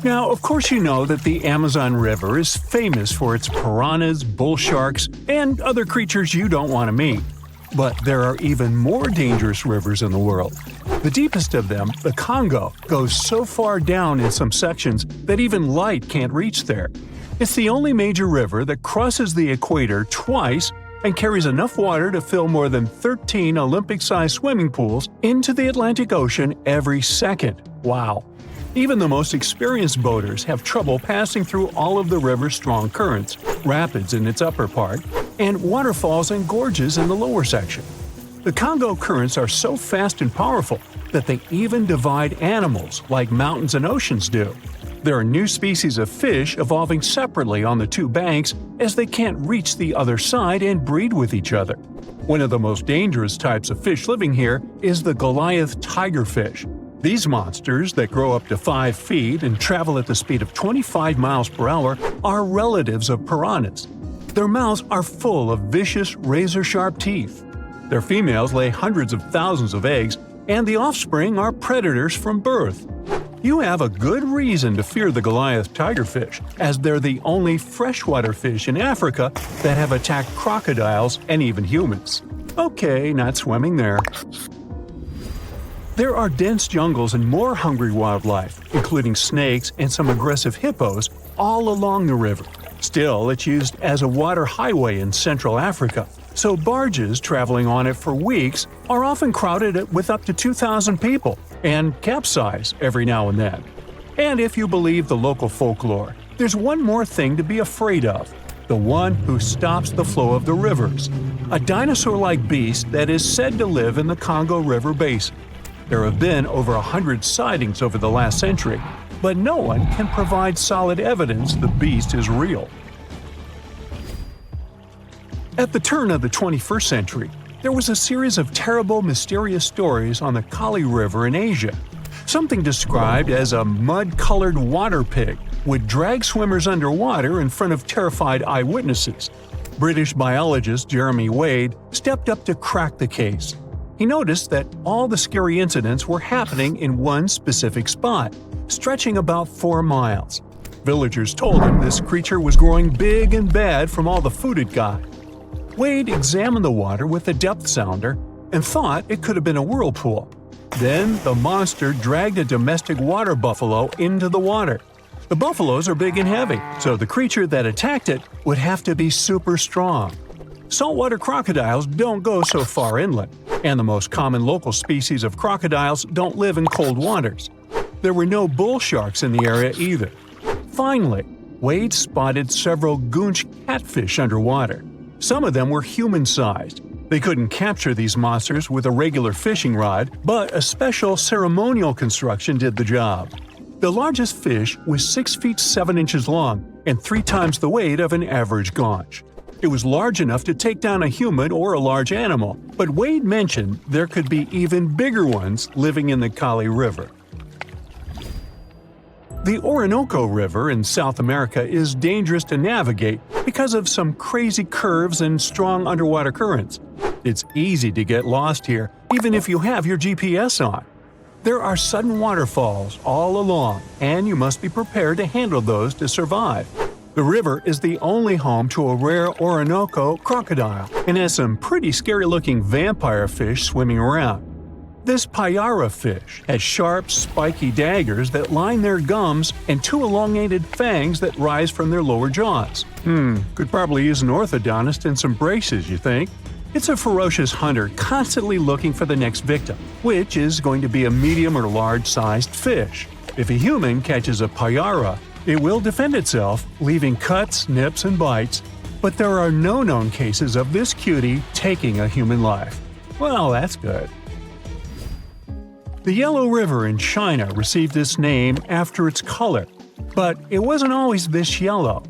Now, of course you know that the Amazon River is famous for its piranhas, bull sharks, and other creatures you don't want to meet. But there are even more dangerous rivers in the world. The deepest of them, the Congo, goes so far down in some sections that even light can't reach there. It's the only major river that crosses the equator twice and carries enough water to fill more than 13 Olympic-sized swimming pools into the Atlantic Ocean every second. Wow! Even the most experienced boaters have trouble passing through all of the river's strong currents, rapids in its upper part, and waterfalls and gorges in the lower section. The Congo currents are so fast and powerful that they even divide animals like mountains and oceans do. There are new species of fish evolving separately on the two banks as they can't reach the other side and breed with each other. One of the most dangerous types of fish living here is the Goliath tigerfish. These monsters, that grow up to 5 feet and travel at the speed of 25 miles per hour, are relatives of piranhas. Their mouths are full of vicious, razor-sharp teeth. Their females lay hundreds of thousands of eggs, and the offspring are predators from birth. You have a good reason to fear the Goliath tigerfish, as they're the only freshwater fish in Africa that have attacked crocodiles and even humans. Okay, not swimming there. There are dense jungles and more hungry wildlife, including snakes and some aggressive hippos, all along the river. Still, it's used as a water highway in Central Africa, so barges traveling on it for weeks are often crowded with up to 2,000 people and capsize every now and then. And if you believe the local folklore, there's one more thing to be afraid of: the one who stops the flow of the rivers, a dinosaur-like beast that is said to live in the Congo River basin. There have been over 100 sightings over the last century, but no one can provide solid evidence the beast is real. At the turn of the 21st century, there was a series of terrible, mysterious stories on the Kali River in Asia. Something described as a mud-colored water pig would drag swimmers underwater in front of terrified eyewitnesses. British biologist Jeremy Wade stepped up to crack the case. He noticed that all the scary incidents were happening in one specific spot, stretching about 4 miles. Villagers told him this creature was growing big and bad from all the food it got. Wade examined the water with a depth sounder and thought it could have been a whirlpool. Then the monster dragged a domestic water buffalo into the water. The buffaloes are big and heavy, so the creature that attacked it would have to be super strong. Saltwater crocodiles don't go so far inland, and the most common local species of crocodiles don't live in cold waters. There were no bull sharks in the area either. Finally, Wade spotted several goonch catfish underwater. Some of them were human-sized. They couldn't capture these monsters with a regular fishing rod, but a special ceremonial construction did the job. The largest fish was 6 feet 7 inches long and 3 times the weight of an average gaunch. It was large enough to take down a human or a large animal, but Wade mentioned there could be even bigger ones living in the Kali River. The Orinoco River in South America is dangerous to navigate because of some crazy curves and strong underwater currents. It's easy to get lost here, even if you have your GPS on. There are sudden waterfalls all along, and you must be prepared to handle those to survive. The river is the only home to a rare Orinoco crocodile and has some pretty scary-looking vampire fish swimming around. This payara fish has sharp, spiky daggers that line their gums and 2 elongated fangs that rise from their lower jaws. Could probably use an orthodontist and some braces, you think? It's a ferocious hunter constantly looking for the next victim, which is going to be a medium or large-sized fish. If a human catches a payara, it will defend itself, leaving cuts, nips, and bites, but there are no known cases of this cutie taking a human life. Well, that's good. The Yellow River in China received its name after its color, but it wasn't always this yellow.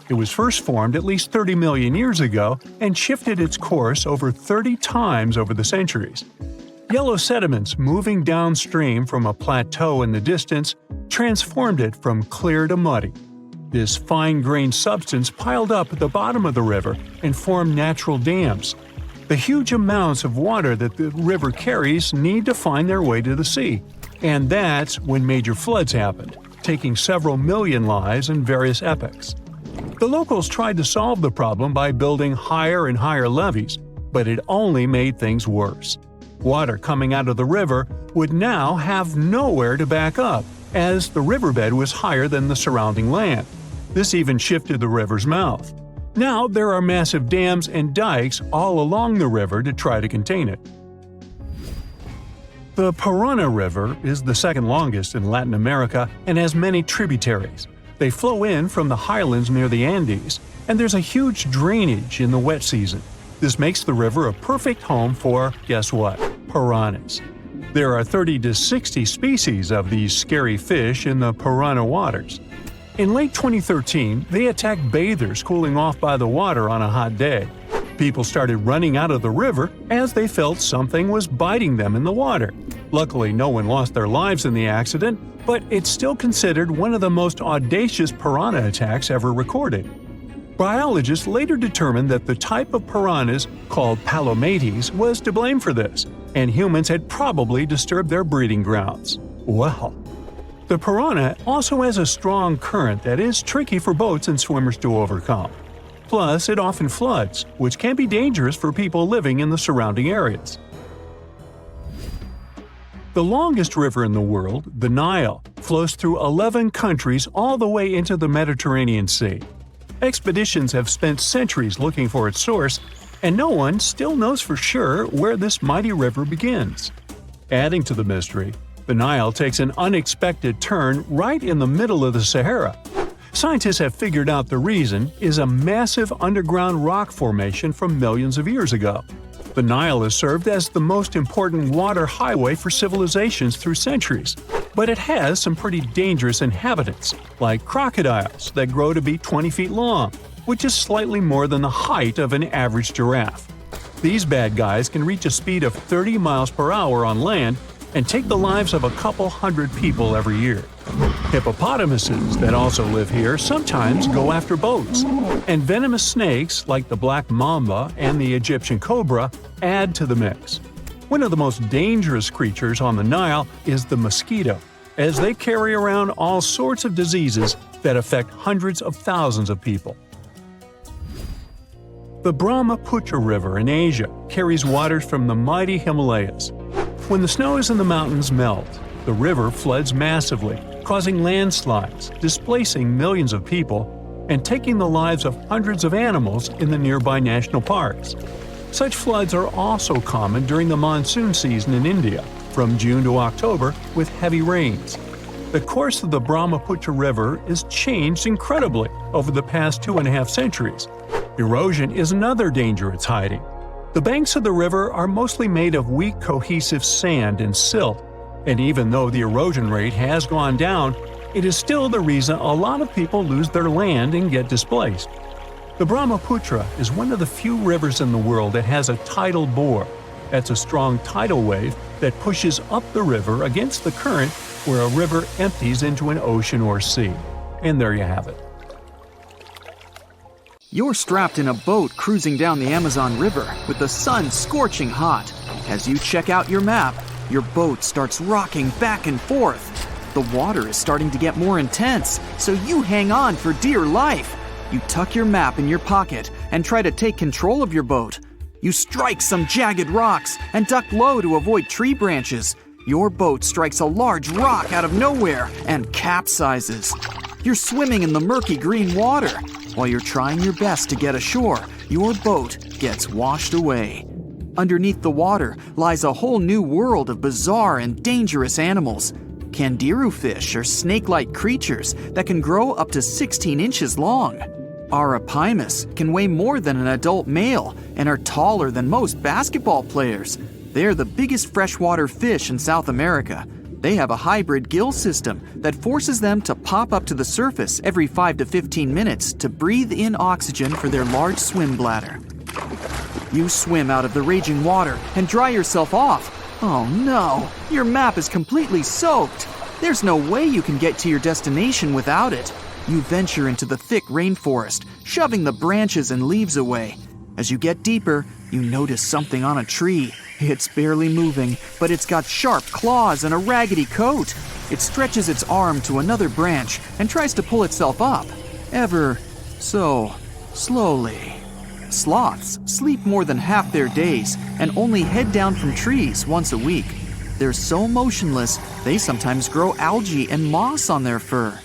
It was first formed at least 30 million years ago and shifted its course over 30 times over the centuries. Yellow sediments moving downstream from a plateau in the distance transformed it from clear to muddy. This fine-grained substance piled up at the bottom of the river and formed natural dams. The huge amounts of water that the river carries need to find their way to the sea, and that's when major floods happened. taking several million lives in various epochs. The locals tried to solve the problem by building higher and higher levees, but it only made things worse. Water coming out of the river would now have nowhere to back up, as the riverbed was higher than the surrounding land. This even shifted the river's mouth. Now there are massive dams and dikes all along the river to try to contain it. The Parana River is the second longest in Latin America and has many tributaries. They flow in from the highlands near the Andes, and there's a huge drainage in the wet season. This makes the river a perfect home for, guess what, piranhas. There are 30 to 60 species of these scary fish in the Parana waters. In late 2013, they attacked bathers cooling off by the water on a hot day. People started running out of the river as they felt something was biting them in the water. Luckily, no one lost their lives in the accident, but it's still considered one of the most audacious piranha attacks ever recorded. Biologists later determined that the type of piranhas, called palomates, was to blame for this, and humans had probably disturbed their breeding grounds. Well, the piranha also has a strong current that is tricky for boats and swimmers to overcome. Plus, it often floods, which can be dangerous for people living in the surrounding areas. The longest river in the world, the Nile, flows through 11 countries all the way into the Mediterranean Sea. Expeditions have spent centuries looking for its source, and no one still knows for sure where this mighty river begins. Adding to the mystery, the Nile takes an unexpected turn right in the middle of the Sahara. Scientists have figured out the reason is a massive underground rock formation from millions of years ago. The Nile has served as the most important water highway for civilizations through centuries, but it has some pretty dangerous inhabitants, like crocodiles that grow to be 20 feet long, which is slightly more than the height of an average giraffe. These bad guys can reach a speed of 30 miles per hour on land and take the lives of a couple hundred people every year. Hippopotamuses that also live here sometimes go after boats, and venomous snakes like the black mamba and the Egyptian cobra add to the mix. One of the most dangerous creatures on the Nile is the mosquito, as they carry around all sorts of diseases that affect hundreds of thousands of people. The Brahmaputra River in Asia carries waters from the mighty Himalayas. When the snows in the mountains melt, the river floods massively, causing landslides, displacing millions of people, and taking the lives of hundreds of animals in the nearby national parks. Such floods are also common during the monsoon season in India, from June to October, with heavy rains. The course of the Brahmaputra River is changed incredibly over the past 2.5 centuries. Erosion is another danger it's hiding. The banks of the river are mostly made of weak cohesive sand and silt, and even though the erosion rate has gone down, it is still the reason a lot of people lose their land and get displaced. The Brahmaputra is one of the few rivers in the world that has a tidal bore. That's a strong tidal wave that pushes up the river against the current where a river empties into an ocean or sea. And there you have it. You're strapped in a boat cruising down the Amazon River with the sun scorching hot. As you check out your map, your boat starts rocking back and forth. The water is starting to get more intense, so you hang on for dear life. You tuck your map in your pocket and try to take control of your boat. You strike some jagged rocks and duck low to avoid tree branches. Your boat strikes a large rock out of nowhere and capsizes. You're swimming in the murky green water. While you're trying your best to get ashore, your boat gets washed away. Underneath the water lies a whole new world of bizarre and dangerous animals. Candiru fish are snake-like creatures that can grow up to 16 inches long. Arapimus can weigh more than an adult male and are taller than most basketball players. They're the biggest freshwater fish in South America. They have a hybrid gill system that forces them to pop up to the surface every 5 to 15 minutes to breathe in oxygen for their large swim bladder. You swim out of the raging water and dry yourself off. Oh no, your map is completely soaked. There's no way you can get to your destination without it. You venture into the thick rainforest, shoving the branches and leaves away. As you get deeper, you notice something on a tree. It's barely moving, but it's got sharp claws and a raggedy coat. it stretches its arm to another branch and tries to pull itself up, ever so slowly. Sloths sleep more than half their days and only head down from trees once a week. They're so motionless, they sometimes grow algae and moss on their fur.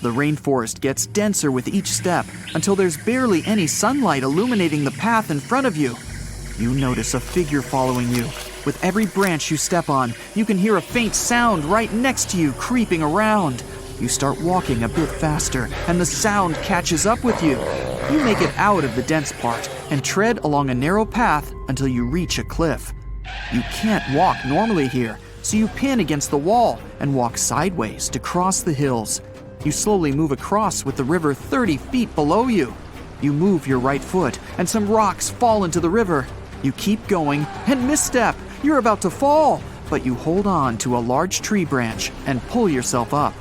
The rainforest gets denser with each step until there's barely any sunlight illuminating the path in front of you. You notice a figure following you. With every branch you step on, you can hear a faint sound right next to you creeping around. You start walking a bit faster, and the sound catches up with you. You make it out of the dense part and tread along a narrow path until you reach a cliff. You can't walk normally here, so you pin against the wall and walk sideways to cross the hills. You slowly move across with the river 30 feet below you. You move your right foot, and some rocks fall into the river. You keep going and misstep. You're about to fall, but you hold on to a large tree branch and pull yourself up.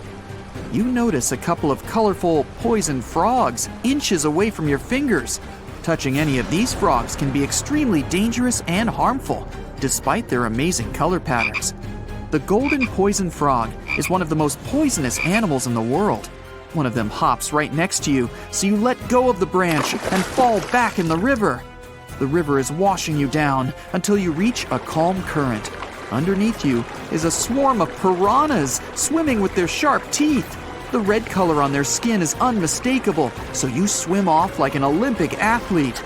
You notice a couple of colorful poison frogs inches away from your fingers. Touching any of these frogs can be extremely dangerous and harmful, despite their amazing color patterns. The golden poison frog is one of the most poisonous animals in the world. One of them hops right next to you, so you let go of the branch and fall back in the river. The river is washing you down until you reach a calm current. Underneath you is a swarm of piranhas swimming with their sharp teeth. The red color on their skin is unmistakable, so you swim off like an Olympic athlete.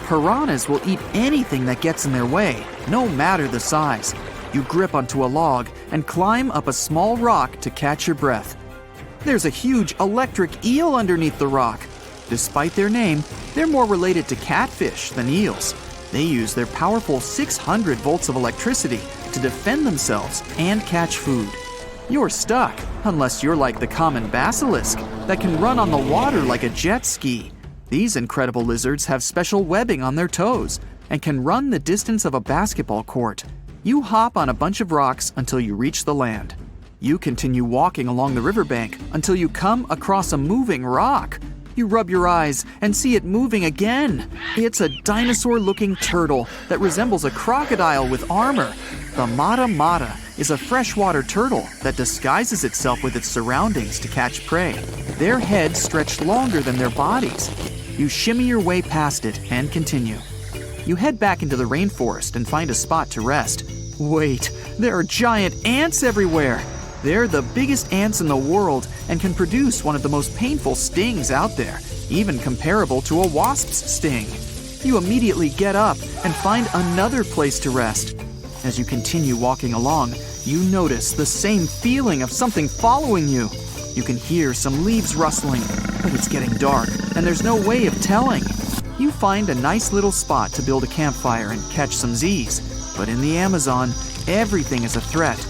Piranhas will eat anything that gets in their way, no matter the size. You grip onto a log and climb up a small rock to catch your breath. There's a huge electric eel underneath the rock. Despite their name, they're more related to catfish than eels. They use their powerful 600 volts of electricity to defend themselves and catch food. You're stuck, unless you're like the common basilisk that can run on the water like a jet ski. These incredible lizards have special webbing on their toes and can run the distance of a basketball court. You hop on a bunch of rocks until you reach the land. You continue walking along the riverbank until you come across a moving rock. You rub your eyes and see it moving again. It's a dinosaur-looking turtle that resembles a crocodile with armor. The mata mata is a freshwater turtle that disguises itself with its surroundings to catch prey. Their heads stretch longer than their bodies. You shimmy your way past it and continue. You head back into the rainforest and find a spot to rest. Wait, there are giant ants everywhere. They're the biggest ants in the world and can produce one of the most painful stings out there, even comparable to a wasp's sting. You immediately get up and find another place to rest. As you continue walking along, you notice the same feeling of something following you. You can hear some leaves rustling, but it's getting dark and there's no way of telling. You find a nice little spot to build a campfire and catch some Z's. But in the Amazon, everything is a threat.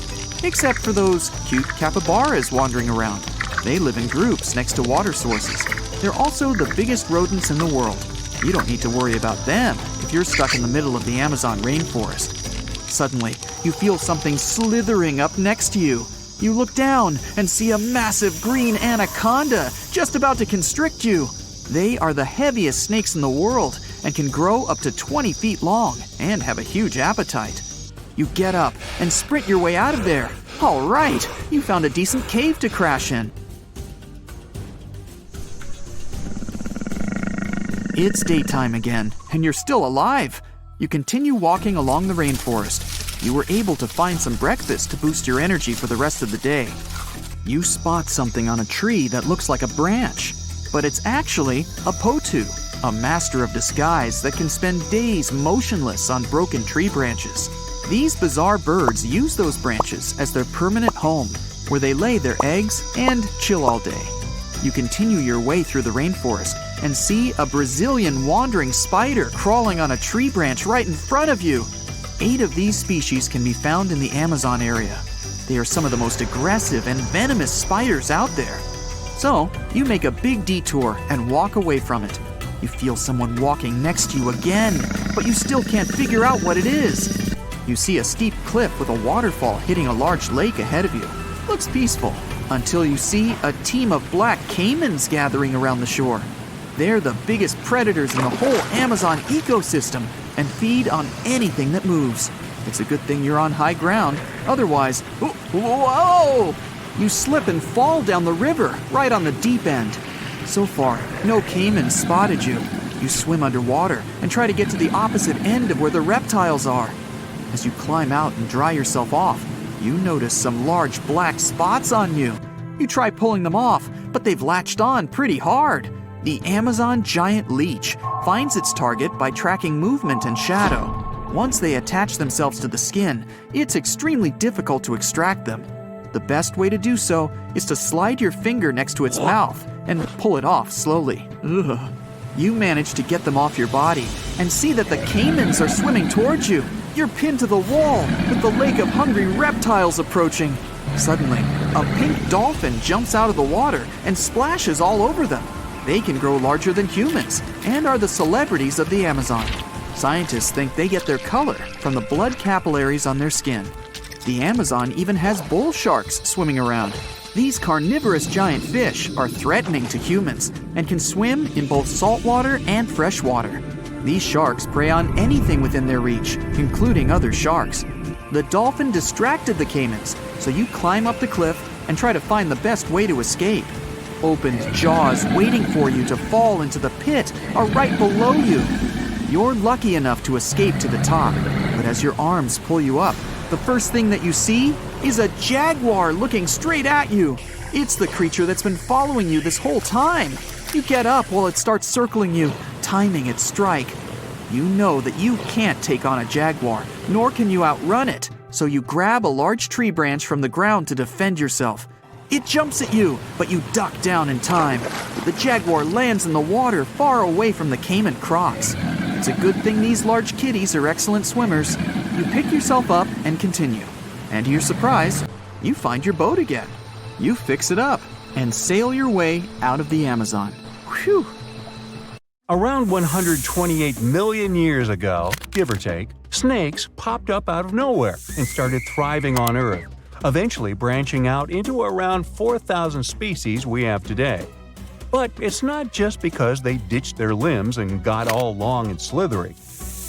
Except for those cute capybaras wandering around. They live in groups next to water sources. They're also the biggest rodents in the world. You don't need to worry about them if you're stuck in the middle of the Amazon rainforest. Suddenly, you feel something slithering up next to you. You look down and see a massive green anaconda just about to constrict you. They are the heaviest snakes in the world and can grow up to 20 feet long and have a huge appetite. You get up and sprint your way out of there. All right, you found a decent cave to crash in. It's daytime again, and you're still alive. You continue walking along the rainforest. You were able to find some breakfast to boost your energy for the rest of the day. You spot something on a tree that looks like a branch, but it's actually a potu, a master of disguise that can spend days motionless on broken tree branches. These bizarre birds use those branches as their permanent home, where they lay their eggs and chill all day. You continue your way through the rainforest and see a Brazilian wandering spider crawling on a tree branch right in front of you. 8 of these species can be found in the Amazon area. They are some of the most aggressive and venomous spiders out there. So, you make a big detour and walk away from it. You feel someone walking next to you again, but you still can't figure out what it is. You see a steep cliff with a waterfall hitting a large lake ahead of you. Looks peaceful, until you see a team of black caimans gathering around the shore. They're the biggest predators in the whole Amazon ecosystem and feed on anything that moves. It's a good thing you're on high ground, otherwise, whoa! You slip and fall down the river, right on the deep end. So far, no caimans spotted you. You swim underwater and try to get to the opposite end of where the reptiles are. As you climb out and dry yourself off, you notice some large black spots on you. You try pulling them off, but they've latched on pretty hard. The Amazon giant leech finds its target by tracking movement and shadow. Once they attach themselves to the skin, it's extremely difficult to extract them. The best way to do so is to slide your finger next to its mouth and pull it off slowly. Ugh. You manage to get them off your body and see that the caimans are swimming towards you. You're pinned to the wall with the lake of hungry reptiles approaching. Suddenly, a pink dolphin jumps out of the water and splashes all over them. They can grow larger than humans and are the celebrities of the Amazon. Scientists think they get their color from the blood capillaries on their skin. The Amazon even has bull sharks swimming around. These carnivorous giant fish are threatening to humans and can swim in both saltwater and freshwater. These sharks prey on anything within their reach, including other sharks. The dolphin distracted the caimans, so you climb up the cliff and try to find the best way to escape. Opened jaws waiting for you to fall into the pit are right below you. You're lucky enough to escape to the top, but as your arms pull you up, the first thing that you see is a jaguar looking straight at you. It's the creature that's been following you this whole time. You get up while it starts circling you, timing its strike. You know that you can't take on a jaguar, nor can you outrun it, so you grab a large tree branch from the ground to defend yourself. It jumps at you, but you duck down in time. The jaguar lands in the water far away from the caiman crocs. It's a good thing these large kitties are excellent swimmers. You pick yourself up and continue. And to your surprise, you find your boat again. You fix it up and sail your way out of the Amazon. Whew! Around 128 million years ago, give or take, snakes popped up out of nowhere and started thriving on Earth, eventually branching out into around 4,000 species we have today. But it's not just because they ditched their limbs and got all long and slithery.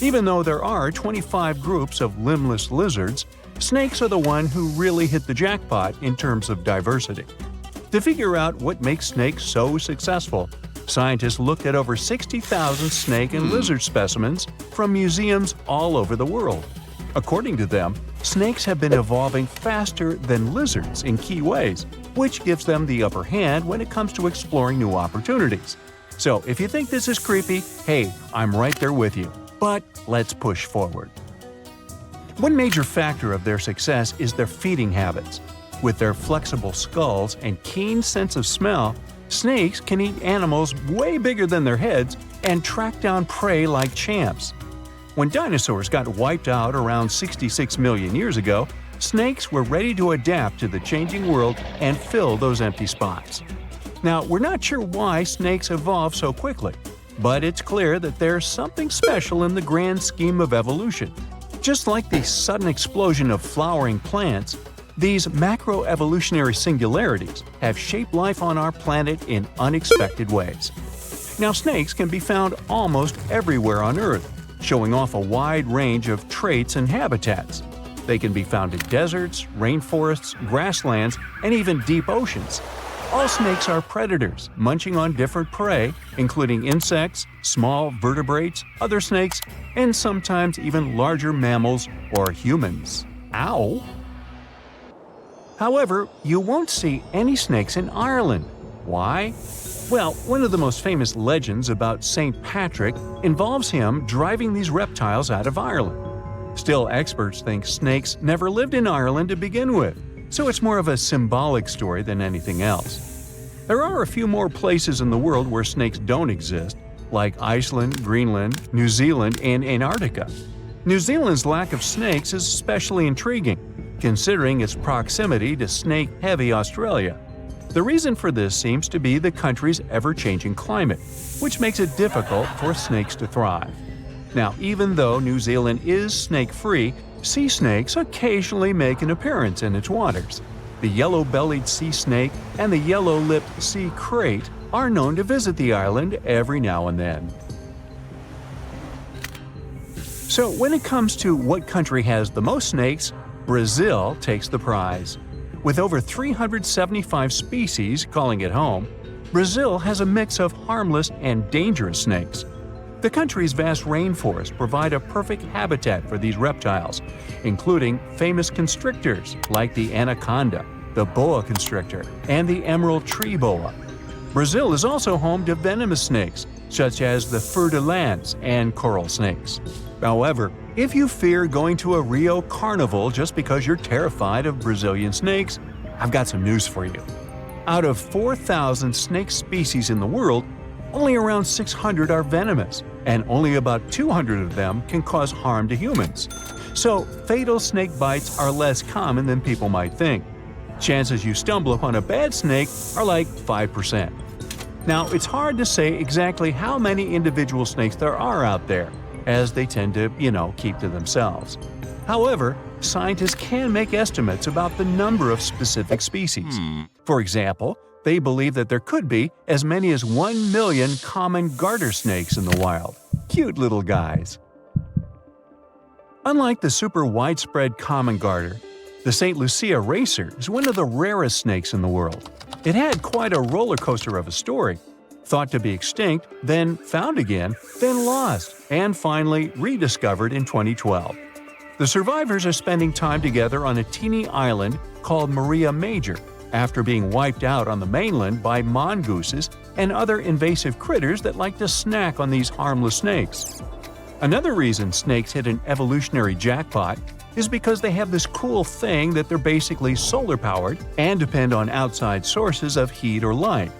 Even though there are 25 groups of limbless lizards, snakes are the one who really hit the jackpot in terms of diversity. To figure out what makes snakes so successful, scientists looked at over 60,000 snake and lizard specimens from museums all over the world. According to them, snakes have been evolving faster than lizards in key ways, which gives them the upper hand when it comes to exploring new opportunities. So if you think this is creepy, hey, I'm right there with you. But let's push forward. One major factor of their success is their feeding habits. With their flexible skulls and keen sense of smell, snakes can eat animals way bigger than their heads and track down prey like champs. When dinosaurs got wiped out around 66 million years ago, snakes were ready to adapt to the changing world and fill those empty spots. Now, we're not sure why snakes evolved so quickly, but it's clear that there's something special in the grand scheme of evolution. Just like the sudden explosion of flowering plants, these macroevolutionary singularities have shaped life on our planet in unexpected ways. Now, snakes can be found almost everywhere on Earth, showing off a wide range of traits and habitats. They can be found in deserts, rainforests, grasslands, and even deep oceans. All snakes are predators, munching on different prey, including insects, small vertebrates, other snakes, and sometimes even larger mammals or humans. Ow! However, you won't see any snakes in Ireland. Why? Well, one of the most famous legends about St. Patrick involves him driving these reptiles out of Ireland. Still, experts think snakes never lived in Ireland to begin with, so it's more of a symbolic story than anything else. There are a few more places in the world where snakes don't exist, like Iceland, Greenland, New Zealand, and Antarctica. New Zealand's lack of snakes is especially intriguing, considering its proximity to snake-heavy Australia. The reason for this seems to be the country's ever-changing climate, which makes it difficult for snakes to thrive. Now, even though New Zealand is snake-free, sea snakes occasionally make an appearance in its waters. The yellow-bellied sea snake and the yellow-lipped sea crate are known to visit the island every now and then. So when it comes to what country has the most snakes, Brazil takes the prize. With over 375 species calling it home, Brazil has a mix of harmless and dangerous snakes. The country's vast rainforests provide a perfect habitat for these reptiles, including famous constrictors like the anaconda, the boa constrictor, and the emerald tree boa. Brazil is also home to venomous snakes, such as the fer-de-lance and coral snakes. However, if you fear going to a Rio carnival just because you're terrified of Brazilian snakes, I've got some news for you. Out of 4,000 snake species in the world, only around 600 are venomous, and only about 200 of them can cause harm to humans. So, fatal snake bites are less common than people might think. Chances you stumble upon a bad snake are like 5%. Now, it's hard to say exactly how many individual snakes there are out there, as they tend to, keep to themselves. However, scientists can make estimates about the number of specific species. For example, they believe that there could be as many as 1 million common garter snakes in the wild. Cute little guys. Unlike the super widespread common garter, the St. Lucia racer is one of the rarest snakes in the world. It had quite a roller coaster of a story. Thought to be extinct, then found again, then lost, and finally rediscovered in 2012. The survivors are spending time together on a teeny island called Maria Major, after being wiped out on the mainland by mongooses and other invasive critters that like to snack on these harmless snakes. Another reason snakes hit an evolutionary jackpot is because they have this cool thing that they're basically solar-powered and depend on outside sources of heat or light.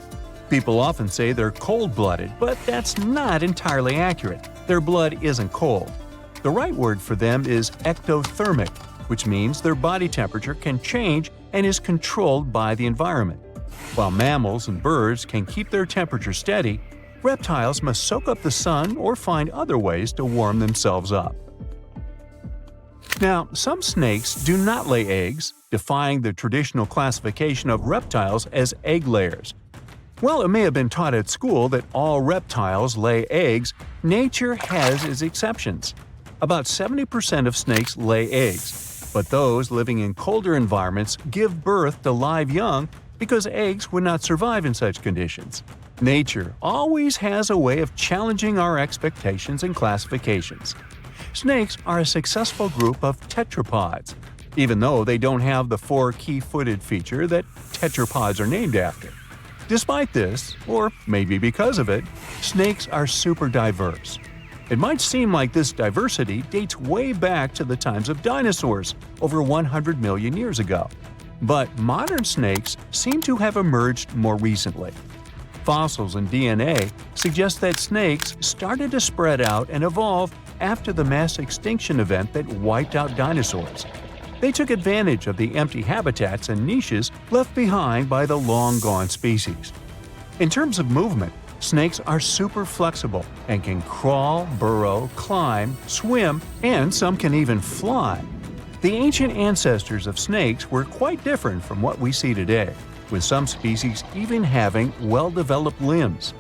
People often say they're cold-blooded, but that's not entirely accurate. Their blood isn't cold. The right word for them is ectothermic, which means their body temperature can change and is controlled by the environment. While mammals and birds can keep their temperature steady, reptiles must soak up the sun or find other ways to warm themselves up. Now, some snakes do not lay eggs, defying the traditional classification of reptiles as egg layers. While it may have been taught at school that all reptiles lay eggs, nature has its exceptions. About 70% of snakes lay eggs, but those living in colder environments give birth to live young because eggs would not survive in such conditions. Nature always has a way of challenging our expectations and classifications. Snakes are a successful group of tetrapods, even though they don't have the 4 key-footed feature that tetrapods are named after. Despite this, or maybe because of it, snakes are super diverse. It might seem like this diversity dates way back to the times of dinosaurs, over 100 million years ago. But modern snakes seem to have emerged more recently. Fossils and DNA suggest that snakes started to spread out and evolve after the mass extinction event that wiped out dinosaurs. They took advantage of the empty habitats and niches left behind by the long-gone species. In terms of movement, snakes are super flexible and can crawl, burrow, climb, swim, and some can even fly. The ancient ancestors of snakes were quite different from what we see today, with some species even having well-developed limbs.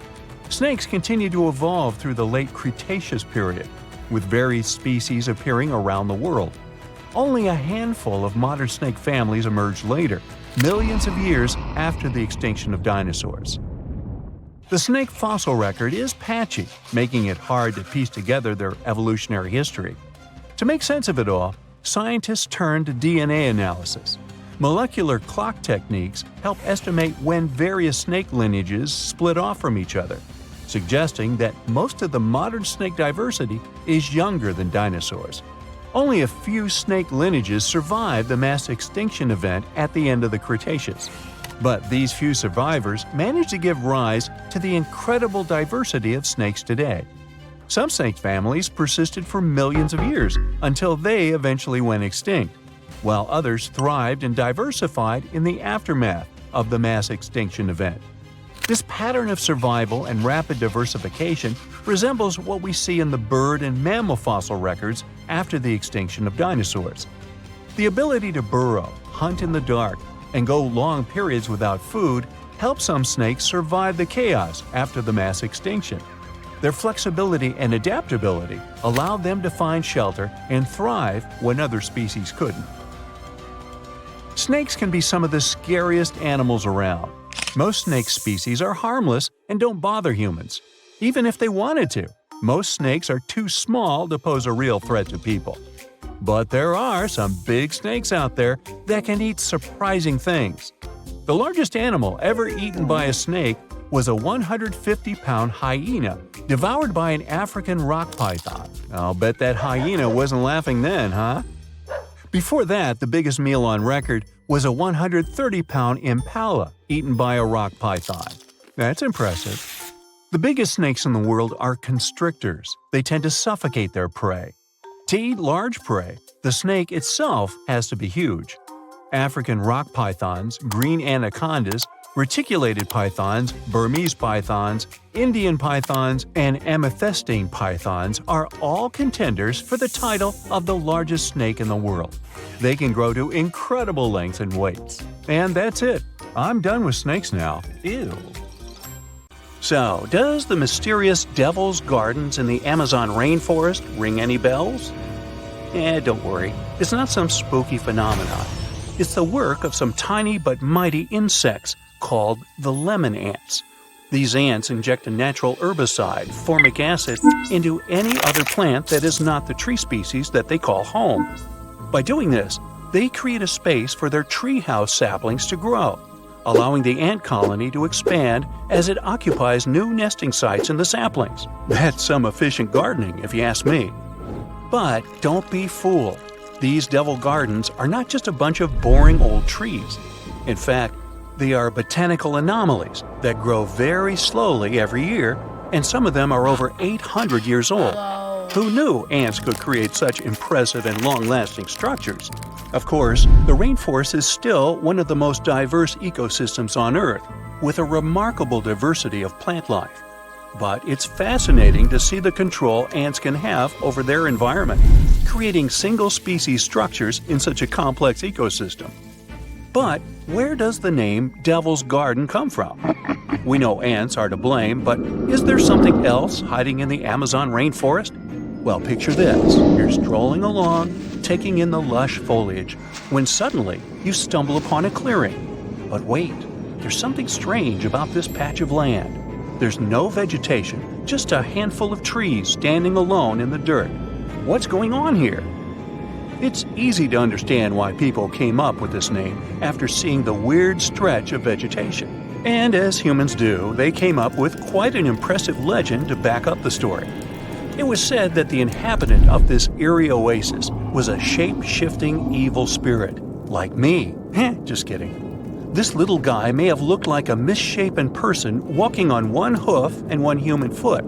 Snakes continue to evolve through the late Cretaceous period, with various species appearing around the world. Only a handful of modern snake families emerged later, millions of years after the extinction of dinosaurs. The snake fossil record is patchy, making it hard to piece together their evolutionary history. To make sense of it all, scientists turn to DNA analysis. Molecular clock techniques help estimate when various snake lineages split off from each other, suggesting that most of the modern snake diversity is younger than dinosaurs. Only a few snake lineages survived the mass extinction event at the end of the Cretaceous. But these few survivors managed to give rise to the incredible diversity of snakes today. Some snake families persisted for millions of years until they eventually went extinct, while others thrived and diversified in the aftermath of the mass extinction event. This pattern of survival and rapid diversification resembles what we see in the bird and mammal fossil records after the extinction of dinosaurs. The ability to burrow, hunt in the dark, and go long periods without food helped some snakes survive the chaos after the mass extinction. Their flexibility and adaptability allowed them to find shelter and thrive when other species couldn't. Snakes can be some of the scariest animals around. Most snake species are harmless and don't bother humans. Even if they wanted to, most snakes are too small to pose a real threat to people. But there are some big snakes out there that can eat surprising things. The largest animal ever eaten by a snake was a 150-pound hyena devoured by an African rock python. I'll bet that hyena wasn't laughing then, huh? Before that, the biggest meal on record was a 130-pound impala eaten by a rock python. That's impressive. The biggest snakes in the world are constrictors. They tend to suffocate their prey. To eat large prey, the snake itself has to be huge. African rock pythons, green anacondas, reticulated pythons, Burmese pythons, Indian pythons, and amethystine pythons are all contenders for the title of the largest snake in the world. They can grow to incredible lengths and weights. And that's it. I'm done with snakes now. Ew. So, does the mysterious Devil's Gardens in the Amazon rainforest ring any bells? Don't worry. It's not some spooky phenomenon. It's the work of some tiny but mighty insects called the lemon ants. These ants inject a natural herbicide, formic acid, into any other plant that is not the tree species that they call home. By doing this, they create a space for their treehouse saplings to grow, allowing the ant colony to expand as it occupies new nesting sites in the saplings. That's some efficient gardening, if you ask me. But don't be fooled. These devil gardens are not just a bunch of boring old trees. In fact, they are botanical anomalies that grow very slowly every year, and some of them are over 800 years old. Who knew ants could create such impressive and long-lasting structures? Of course, the rainforest is still one of the most diverse ecosystems on Earth, with a remarkable diversity of plant life. But it's fascinating to see the control ants can have over their environment, creating single-species structures in such a complex ecosystem. But where does the name Devil's Garden come from? We know ants are to blame, but is there something else hiding in the Amazon rainforest? Well, picture this. You're strolling along, taking in the lush foliage, when suddenly you stumble upon a clearing. But wait, there's something strange about this patch of land. There's no vegetation, just a handful of trees standing alone in the dirt. What's going on here? It's easy to understand why people came up with this name after seeing the weird stretch of vegetation. And as humans do, they came up with quite an impressive legend to back up the story. It was said that the inhabitant of this eerie oasis was a shape-shifting evil spirit, like me. Just kidding. This little guy may have looked like a misshapen person walking on one hoof and one human foot.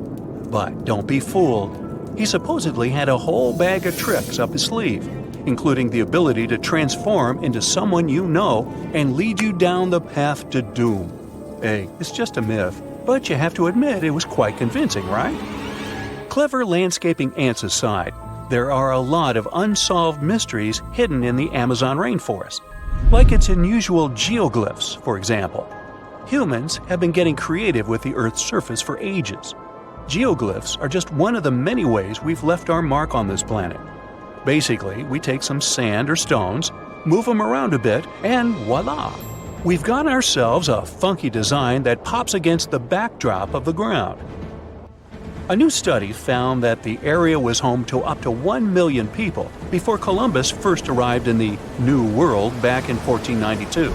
But don't be fooled. He supposedly had a whole bag of tricks up his sleeve, including the ability to transform into someone you know and lead you down the path to doom. Hey, it's just a myth, but you have to admit it was quite convincing, right? Clever landscaping ants aside, there are a lot of unsolved mysteries hidden in the Amazon rainforest, like its unusual geoglyphs, for example. Humans have been getting creative with the Earth's surface for ages. Geoglyphs are just one of the many ways we've left our mark on this planet. Basically, we take some sand or stones, move them around a bit, and voila! We've got ourselves a funky design that pops against the backdrop of the ground. A new study found that the area was home to up to 1 million people before Columbus first arrived in the New World back in 1492.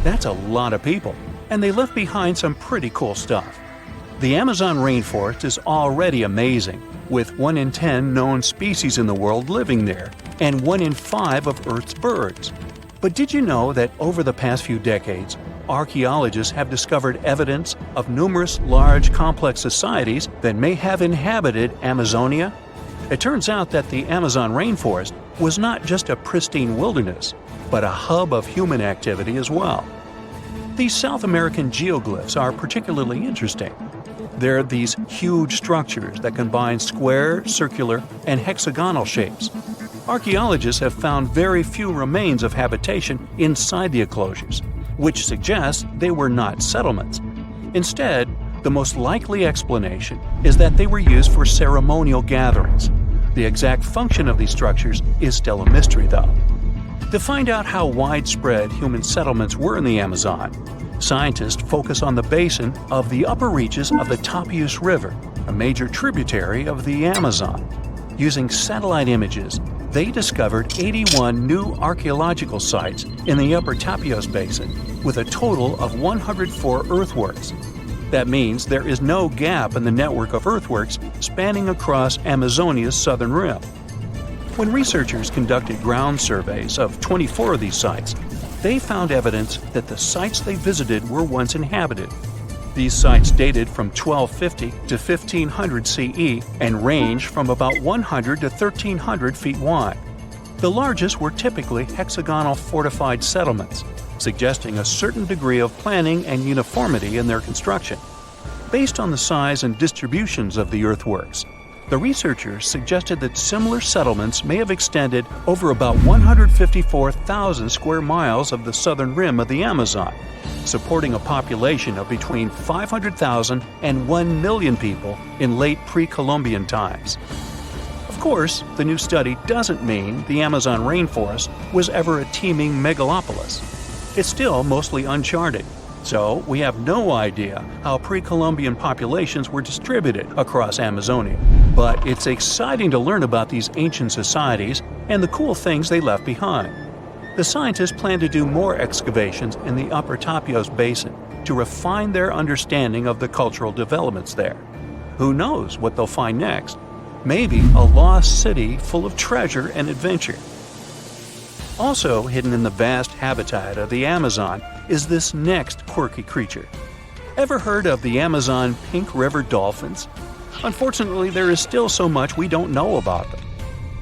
That's a lot of people, and they left behind some pretty cool stuff. The Amazon rainforest is already amazing, with 1 in 10 known species in the world living there, and 1 in 5 of Earth's birds. But did you know that over the past few decades, archaeologists have discovered evidence of numerous large, complex societies that may have inhabited Amazonia? It turns out that the Amazon rainforest was not just a pristine wilderness, but a hub of human activity as well. These South American geoglyphs are particularly interesting. They're these huge structures that combine square, circular, and hexagonal shapes. Archaeologists have found very few remains of habitation inside the enclosures, which suggests they were not settlements. Instead, the most likely explanation is that they were used for ceremonial gatherings. The exact function of these structures is still a mystery, though. To find out how widespread human settlements were in the Amazon, scientists focus on the basin of the upper reaches of the Tapias River, a major tributary of the Amazon. Using satellite images, they discovered 81 new archaeological sites in the upper Tapias Basin, with a total of 104 earthworks. That means there is no gap in the network of earthworks spanning across Amazonia's southern rim. When researchers conducted ground surveys of 24 of these sites, they found evidence that the sites they visited were once inhabited. These sites dated from 1250 to 1500 CE and ranged from about 100 to 1300 feet wide. The largest were typically hexagonal fortified settlements, suggesting a certain degree of planning and uniformity in their construction. Based on the size and distributions of the earthworks, the researchers suggested that similar settlements may have extended over about 154,000 square miles of the southern rim of the Amazon, supporting a population of between 500,000 and 1 million people in late pre-Columbian times. Of course, the new study doesn't mean the Amazon rainforest was ever a teeming megalopolis. It's still mostly uncharted, so we have no idea how pre-Columbian populations were distributed across Amazonia. But it's exciting to learn about these ancient societies and the cool things they left behind. The scientists plan to do more excavations in the upper Tapias Basin to refine their understanding of the cultural developments there. Who knows what they'll find next? Maybe a lost city full of treasure and adventure. Also hidden in the vast habitat of the Amazon is this next quirky creature. Ever heard of the Amazon pink river dolphins? Unfortunately, there is still so much we don't know about them.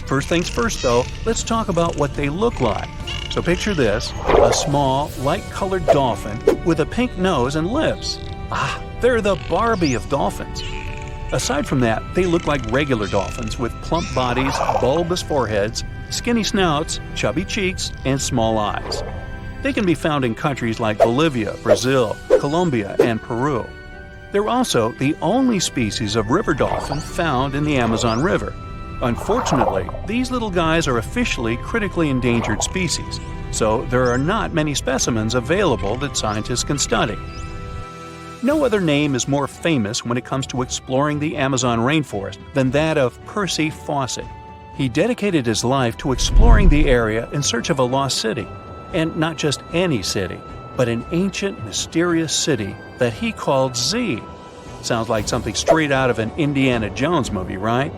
First things first though, let's talk about what they look like. So picture this, a small, light-colored dolphin with a pink nose and lips. They're the Barbie of dolphins. Aside from that, they look like regular dolphins with plump bodies, bulbous foreheads, skinny snouts, chubby cheeks, and small eyes. They can be found in countries like Bolivia, Brazil, Colombia, and Peru. They're also the only species of river dolphin found in the Amazon River. Unfortunately, these little guys are officially critically endangered species, so there are not many specimens available that scientists can study. No other name is more famous when it comes to exploring the Amazon rainforest than that of Percy Fawcett. He dedicated his life to exploring the area in search of a lost city, and not just any city, but an ancient, mysterious city that he called Z. Sounds like something straight out of an Indiana Jones movie, right?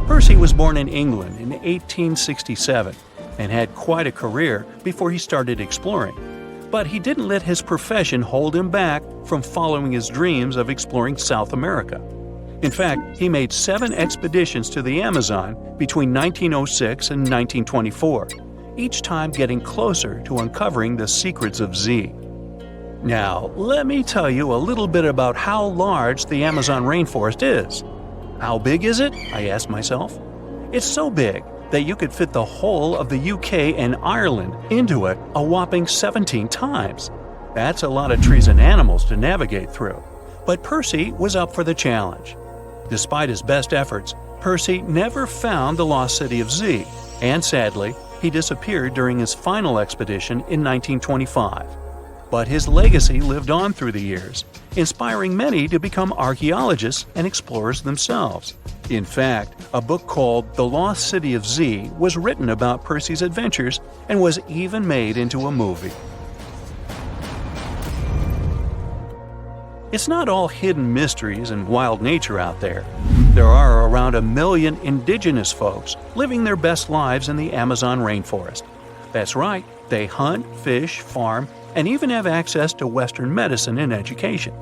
Percy was born in England in 1867 and had quite a career before he started exploring. But he didn't let his profession hold him back from following his dreams of exploring South America. In fact, he made 7 expeditions to the Amazon between 1906 and 1924, each time getting closer to uncovering the secrets of Z. Now, let me tell you a little bit about how large the Amazon rainforest is. How big is it? I asked myself. It's so big that you could fit the whole of the UK and Ireland into it a whopping 17 times. That's a lot of trees and animals to navigate through. But Percy was up for the challenge. Despite his best efforts, Percy never found the lost city of Z, and sadly, he disappeared during his final expedition in 1925. But his legacy lived on through the years, inspiring many to become archaeologists and explorers themselves. In fact, a book called The Lost City of Z was written about Percy's adventures and was even made into a movie. It's not all hidden mysteries and wild nature out there. There are around 1 million indigenous folks living their best lives in the Amazon rainforest. That's right, they hunt, fish, farm, and even have access to Western medicine and education.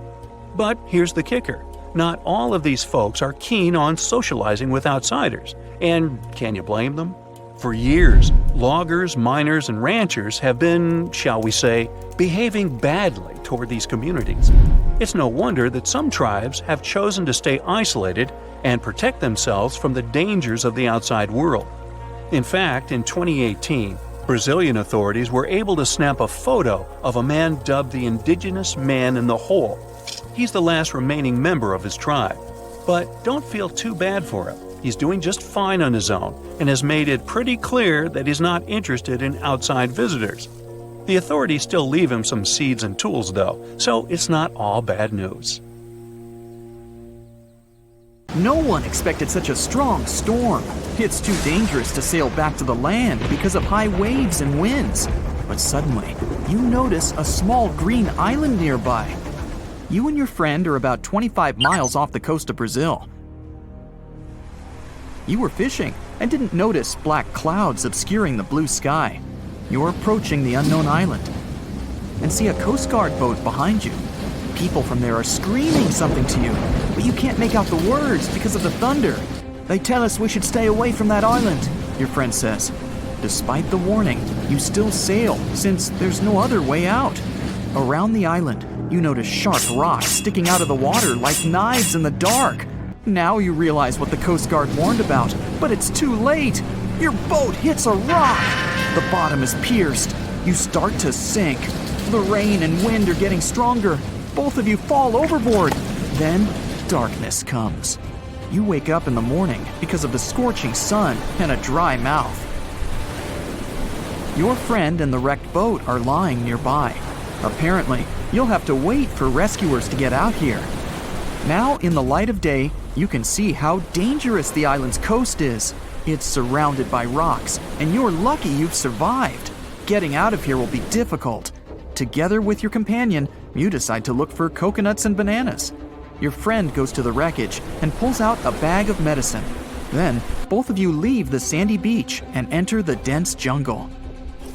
But here's the kicker. Not all of these folks are keen on socializing with outsiders. And can you blame them? For years, loggers, miners, and ranchers have been, shall we say, behaving badly toward these communities. It's no wonder that some tribes have chosen to stay isolated and protect themselves from the dangers of the outside world. In fact, in 2018, Brazilian authorities were able to snap a photo of a man dubbed the Indigenous Man in the Hole. He's the last remaining member of his tribe. But don't feel too bad for him. He's doing just fine on his own and has made it pretty clear that he's not interested in outside visitors. The authorities still leave him some seeds and tools though, so it's not all bad news. No one expected such a strong storm. It's too dangerous to sail back to the land because of high waves and winds. But suddenly, you notice a small green island nearby. You and your friend are about 25 miles off the coast of Brazil. You were fishing and didn't notice black clouds obscuring the blue sky. You're approaching the unknown island and see a Coast Guard boat behind you. People from there are screaming something to you, but you can't make out the words because of the thunder. They tell us we should stay away from that island, your friend says. Despite the warning, you still sail since there's no other way out. Around the island, you notice sharp rocks sticking out of the water like knives in the dark. Now you realize what the Coast Guard warned about, but it's too late. Your boat hits a rock. The bottom is pierced. You start to sink. The rain and wind are getting stronger. Both of you fall overboard. Then darkness comes. You wake up in the morning because of the scorching sun and a dry mouth. Your friend and the wrecked boat are lying nearby. Apparently, you'll have to wait for rescuers to get out here. Now, in the light of day, you can see how dangerous the island's coast is. It's surrounded by rocks, and you're lucky you've survived. Getting out of here will be difficult. Together with your companion, you decide to look for coconuts and bananas. Your friend goes to the wreckage and pulls out a bag of medicine. Then, both of you leave the sandy beach and enter the dense jungle.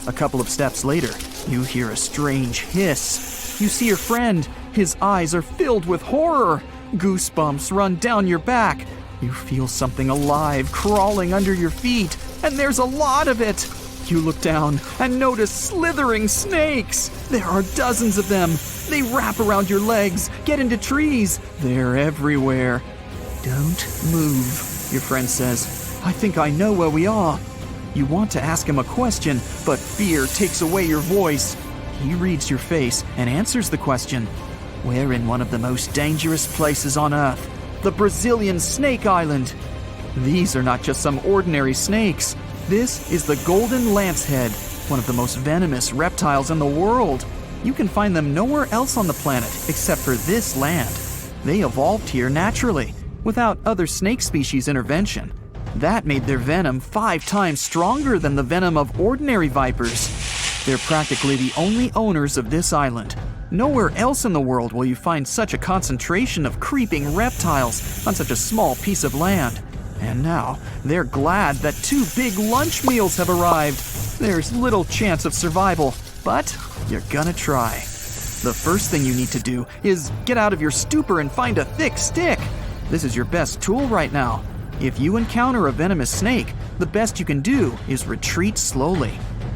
A couple of steps later, you hear a strange hiss. You see your friend. His eyes are filled with horror. Goosebumps run down your back. You feel something alive crawling under your feet, and there's a lot of it. You look down and notice slithering snakes. There are dozens of them. They wrap around your legs, get into trees. They're everywhere. Don't move, your friend says. I think I know where we are. You want to ask him a question, but fear takes away your voice. He reads your face and answers the question. We're in one of the most dangerous places on Earth, the Brazilian Snake Island. These are not just some ordinary snakes. This is the golden lancehead, one of the most venomous reptiles in the world. You can find them nowhere else on the planet except for this land. They evolved here naturally, without other snake species intervention. That made their venom 5 times stronger than the venom of ordinary vipers. They're practically the only owners of this island. Nowhere else in the world will you find such a concentration of creeping reptiles on such a small piece of land. And now, they're glad that 2 big lunch meals have arrived. There's little chance of survival, but you're gonna try. The first thing you need to do is get out of your stupor and find a thick stick. This is your best tool right now. If you encounter a venomous snake, the best you can do is retreat slowly.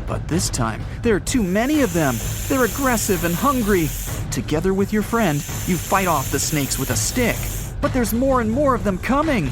But this time, there are too many of them. They're aggressive and hungry. Together with your friend, you fight off the snakes with a stick. But there's more and more of them coming.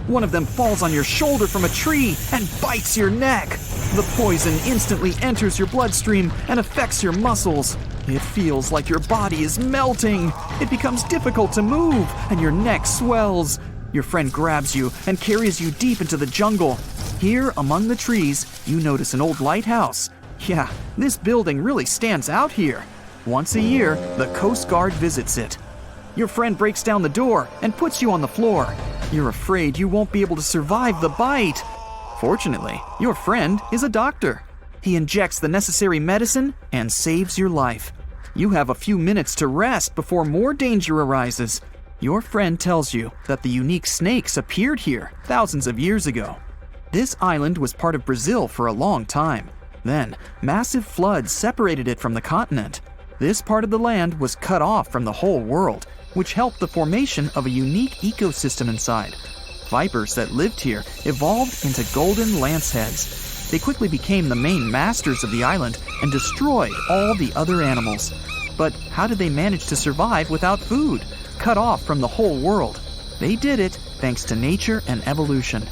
One of them falls on your shoulder from a tree and bites your neck. The poison instantly enters your bloodstream and affects your muscles. It feels like your body is melting. It becomes difficult to move, and your neck swells. Your friend grabs you and carries you deep into the jungle. Here, among the trees, you notice an old lighthouse. Yeah, this building really stands out here. Once a year, the Coast Guard visits it. Your friend breaks down the door and puts you on the floor. You're afraid you won't be able to survive the bite. Fortunately, your friend is a doctor. He injects the necessary medicine and saves your life. You have a few minutes to rest before more danger arises. Your friend tells you that the unique snakes appeared here thousands of years ago. This island was part of Brazil for a long time. Then, massive floods separated it from the continent. This part of the land was cut off from the whole world, which helped the formation of a unique ecosystem inside. Vipers that lived here evolved into golden lanceheads. They quickly became the main masters of the island and destroyed all the other animals. But how did they manage to survive without food, cut off from the whole world? They did it thanks to nature and evolution.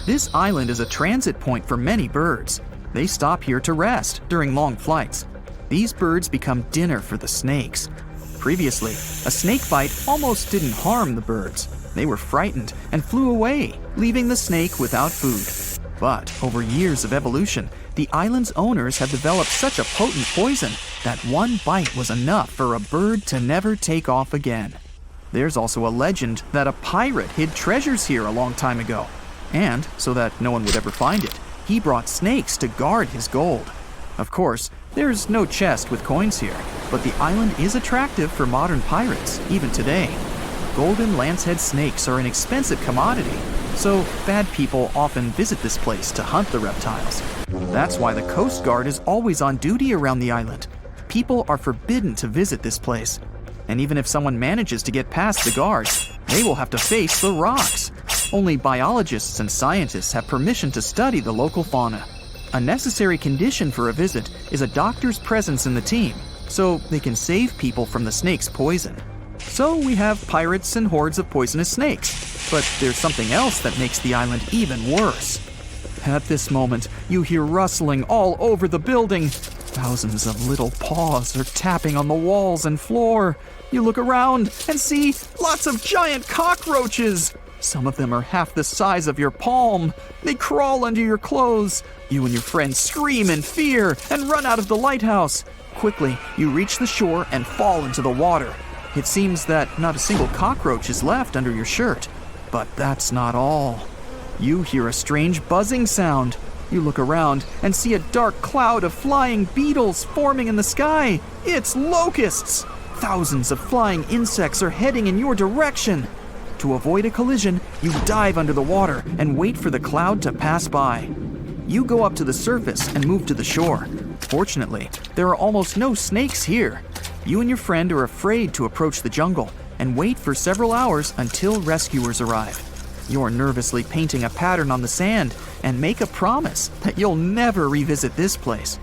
This island is a transit point for many birds. They stop here to rest during long flights. These birds become dinner for the snakes. Previously, a snake bite almost didn't harm the birds, They were frightened and flew away, leaving the snake without food. But over years of evolution, the island's owners have developed such a potent poison that one bite was enough for a bird to never take off again. There's also a legend that a pirate hid treasures here a long time ago. And, so that no one would ever find it, he brought snakes to guard his gold. Of course, there's no chest with coins here, but the island is attractive for modern pirates, even today. Golden lancehead snakes are an expensive commodity, so bad people often visit this place to hunt the reptiles. That's why the Coast Guard is always on duty around the island. People are forbidden to visit this place. And even if someone manages to get past the guards, they will have to face the rocks. Only biologists and scientists have permission to study the local fauna. A necessary condition for a visit is a doctor's presence in the team, so they can save people from the snake's poison. So we have pirates and hordes of poisonous snakes, but there's something else that makes the island even worse. At this moment, you hear rustling all over the building. Thousands of little paws are tapping on the walls and floor. You look around and see lots of giant cockroaches. Some of them are half the size of your palm. They crawl under your clothes. You and your friends scream in fear and run out of the lighthouse. Quickly, you reach the shore and fall into the water. It seems that not a single cockroach is left under your shirt. But that's not all. You hear a strange buzzing sound. You look around and see a dark cloud of flying beetles forming in the sky. It's locusts! Thousands of flying insects are heading in your direction. To avoid a collision, you dive under the water and wait for the cloud to pass by. You go up to the surface and move to the shore. Fortunately, there are almost no snakes here. You and your friend are afraid to approach the jungle and wait for several hours until rescuers arrive. You're nervously painting a pattern on the sand and make a promise that you'll never revisit this place.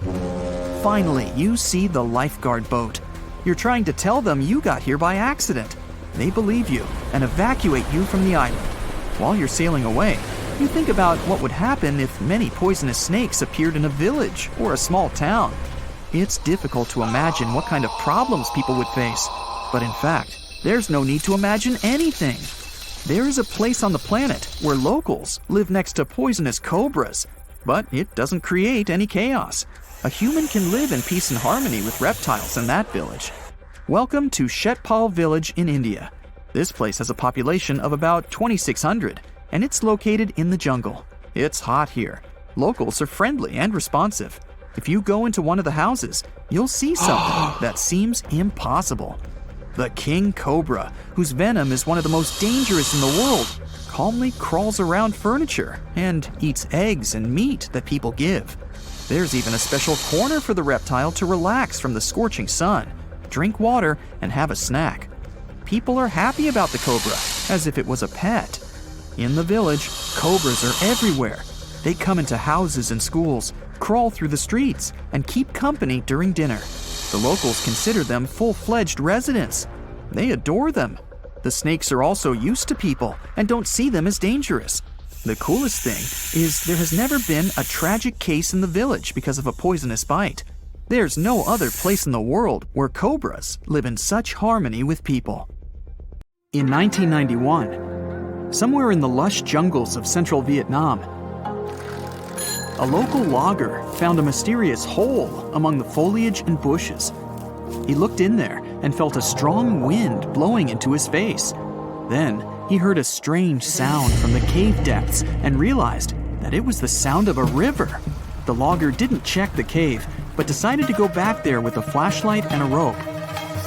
Finally, you see the lifeguard boat. You're trying to tell them you got here by accident. They believe you and evacuate you from the island. While you're sailing away, you think about what would happen if many poisonous snakes appeared in a village or a small town. It's difficult to imagine what kind of problems people would face. But in fact, there's no need to imagine anything. There is a place on the planet where locals live next to poisonous cobras, but it doesn't create any chaos. A human can live in peace and harmony with reptiles in that village. Welcome to Shetpal village in India. This place has a population of about 2,600, and it's located in the jungle. It's hot here. Locals are friendly and responsive. If you go into one of the houses, you'll see something that seems impossible. The king cobra, whose venom is one of the most dangerous in the world, calmly crawls around furniture and eats eggs and meat that people give. There's even a special corner for the reptile to relax from the scorching sun, drink water, and have a snack. People are happy about the cobra, as if it was a pet. In the village, cobras are everywhere. They come into houses and schools, crawl through the streets, and keep company during dinner. The locals consider them full-fledged residents. They adore them. The snakes are also used to people and don't see them as dangerous. The coolest thing is there has never been a tragic case in the village because of a poisonous bite. There's no other place in the world where cobras live in such harmony with people. In 1991, somewhere in the lush jungles of central Vietnam, a local logger found a mysterious hole among the foliage and bushes. He looked in there and felt a strong wind blowing into his face. Then he heard a strange sound from the cave depths and realized that it was the sound of a river. The logger didn't check the cave, but decided to go back there with a flashlight and a rope.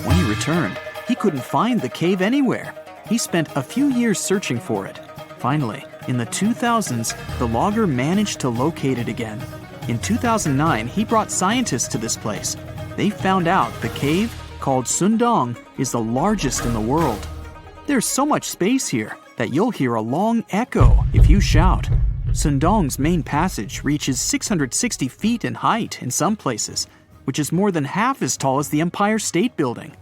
When he returned, he couldn't find the cave anywhere. He spent a few years searching for it. Finally, in the 2000s, the logger managed to locate it again. In 2009, he brought scientists to this place. They found out the cave, called Sundong, is the largest in the world. There's so much space here that you'll hear a long echo if you shout. Sundong's main passage reaches 660 feet in height in some places, which is more than half as tall as the Empire State Building.